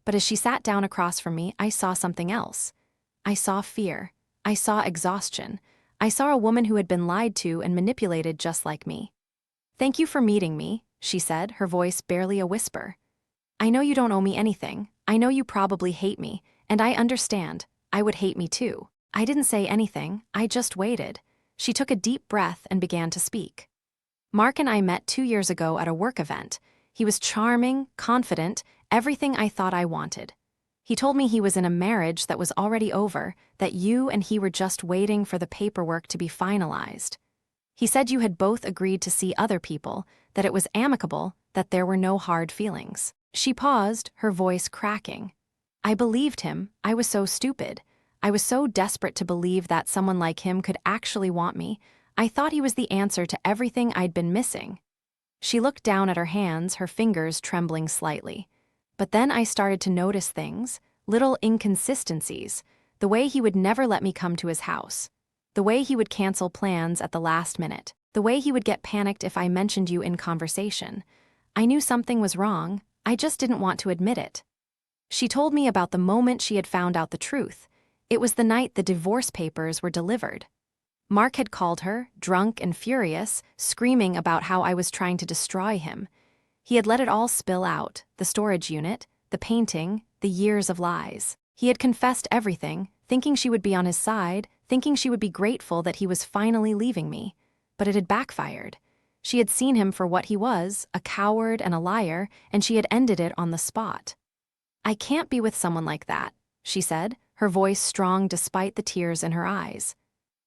But as she sat down across from me, I saw something else. I saw fear. I saw exhaustion. I saw a woman who had been lied to and manipulated just like me. "Thank you for meeting me," she said, her voice barely a whisper. I know you don't owe me anything. I know you probably hate me, and I understand. I would hate me too. I didn't say anything, I just waited. She took a deep breath and began to speak. Mark and I met 2 years ago at a work event. He was charming, confident, everything I thought I wanted. He told me he was in a marriage that was already over, that you and he were just waiting for the paperwork to be finalized. He said you had both agreed to see other people, that it was amicable, that there were no hard feelings. She paused, her voice cracking. I believed him. I was so stupid. I was so desperate to believe that someone like him could actually want me. I thought he was the answer to everything I'd been missing. She looked down at her hands, her fingers trembling slightly. But then I started to notice things, little inconsistencies, the way he would never let me come to his house, the way he would cancel plans at the last minute, the way he would get panicked if I mentioned you in conversation. I knew something was wrong, I just didn't want to admit it. She told me about the moment she had found out the truth. It was the night the divorce papers were delivered. Mark had called her, drunk and furious, screaming about how I was trying to destroy him. He had let it all spill out, the storage unit, the painting, the years of lies. He had confessed everything, thinking she would be on his side, thinking she would be grateful that he was finally leaving me. But it had backfired. She had seen him for what he was, a coward and a liar, and she had ended it on the spot. I can't be with someone like that, she said, her voice strong despite the tears in her eyes.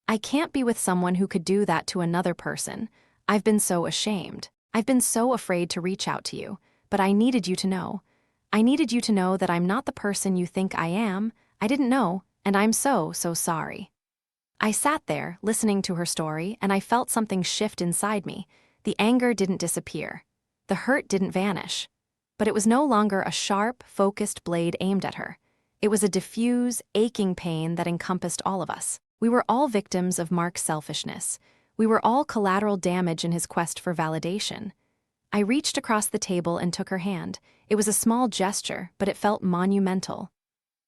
I can't be with someone who could do that to another person. I've been so ashamed. I've been so afraid to reach out to you, but I needed you to know. I needed you to know that I'm not the person you think I am. I didn't know, and I'm so sorry. I sat there, listening to her story, and I felt something shift inside me. The anger didn't disappear. The hurt didn't vanish. But it was no longer a sharp, focused blade aimed at her. It was a diffuse, aching pain that encompassed all of us. We were all victims of Mark's selfishness. We were all collateral damage in his quest for validation. I reached across the table and took her hand. It was a small gesture, but it felt monumental.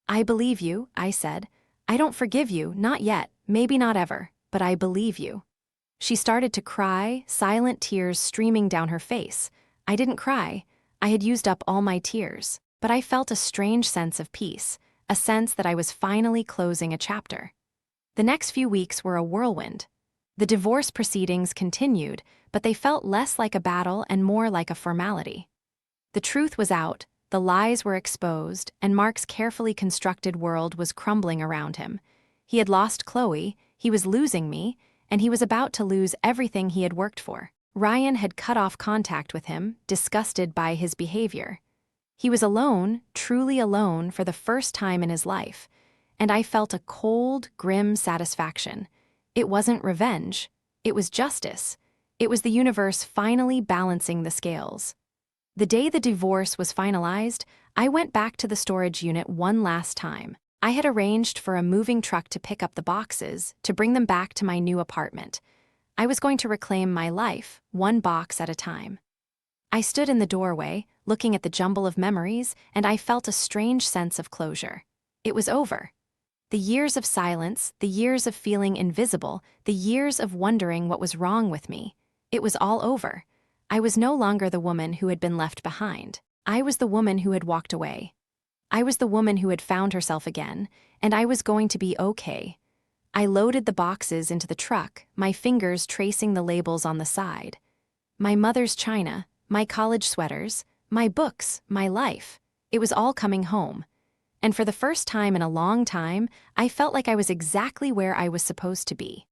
I believe you, I said. I don't forgive you, not yet, maybe not ever, but I believe you. She started to cry, silent tears streaming down her face. I didn't cry. I had used up all my tears, but I felt a strange sense of peace, a sense that I was finally closing a chapter. The next few weeks were a whirlwind. The divorce proceedings continued, but they felt less like a battle and more like a formality. The truth was out, the lies were exposed, and Mark's carefully constructed world was crumbling around him. He had lost Chloe, he was losing me, and he was about to lose everything he had worked for. Ryan had cut off contact with him, disgusted by his behavior. He was alone, truly alone, for the first time in his life, and I felt a cold, grim satisfaction. It wasn't revenge. It was justice. It was the universe finally balancing the scales. The day the divorce was finalized, I went back to the storage unit one last time. I had arranged for a moving truck to pick up the boxes, to bring them back to my new apartment. I was going to reclaim my life, one box at a time. I stood in the doorway, looking at the jumble of memories, and I felt a strange sense of closure. It was over. The years of silence, the years of feeling invisible, the years of wondering what was wrong with me. It was all over. I was no longer the woman who had been left behind. I was the woman who had walked away. I was the woman who had found herself again, and I was going to be okay. I loaded the boxes into the truck, my fingers tracing the labels on the side. My mother's china, my college sweaters, my books, my life. It was all coming home. And for the first time in a long time, I felt like I was exactly where I was supposed to be.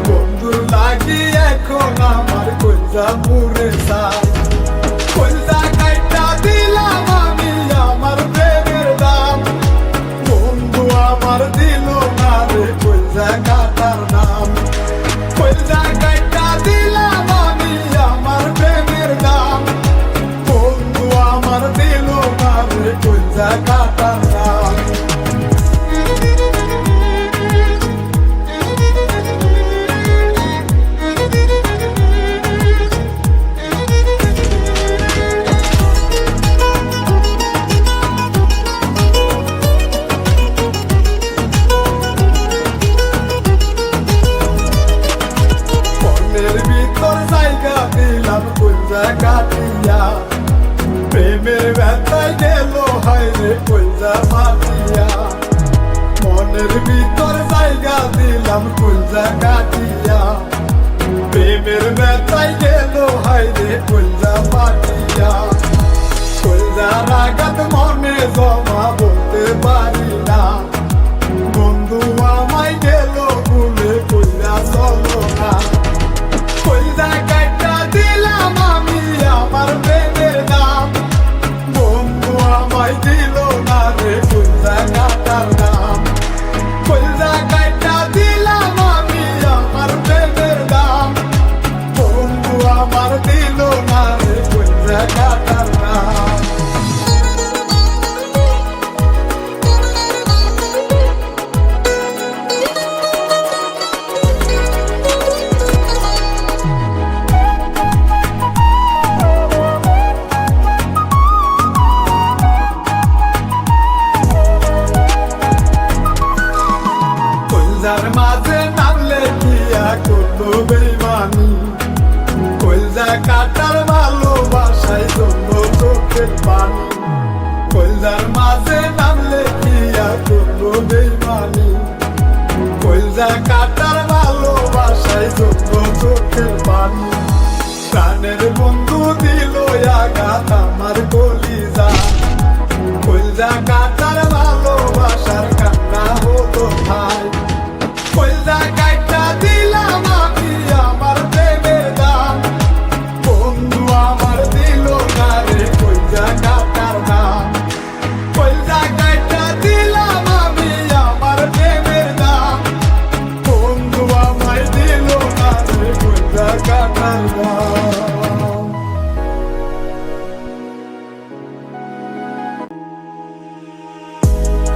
Bondurlagi ekona mar koza pure sai কইরা পাতিয়া, মনের ভিতর জায়গা দিলাম কইরা কাটিয়া, প্রেমের ব্যথায় গেল হাইরে কইরা পাতিয়া, কইরা রাগাত মনে জমা বলতে পারি না, বন্ধু আমায় গেল ভুলে কইরা চলো না, কইরা কাটা দিলাম আমি আমার প্রেমের নাম, বন্ধু আমায় দিল না রে কইরা কাটার নাম, কইরা কাটা দিলাম আমি আমার প্রেমের নাম, বন্ধু আমার দিল না রে কইরা কাটার নাম। কইলজার মাঝে নামলে কিয়া করলো বেইমানি, কইলজা কাটার ভালোবাসায় জন্য চোখের পানি, কইলজার মাঝে নামলে কিয়া করলো বেইমানি, কইলজা কাটার ভালোবাসায় জন্য চোখের পানি, প্রাণের বন্ধু দিল আঘাত আমার কলিজা, কইলজা কাটার ভালোবাসার কান্না হতো ভাই, কইলজা কাটা দিলাম আমি আমার প্রেমের দাম, বন্ধু আমার দিল না রে কইলজা কাটার নাম, কইলজা কাটা দিলাম আমি আমার প্রেমের দাম, বন্ধু আমায় দিল না রে কইলজা কাটার নাম।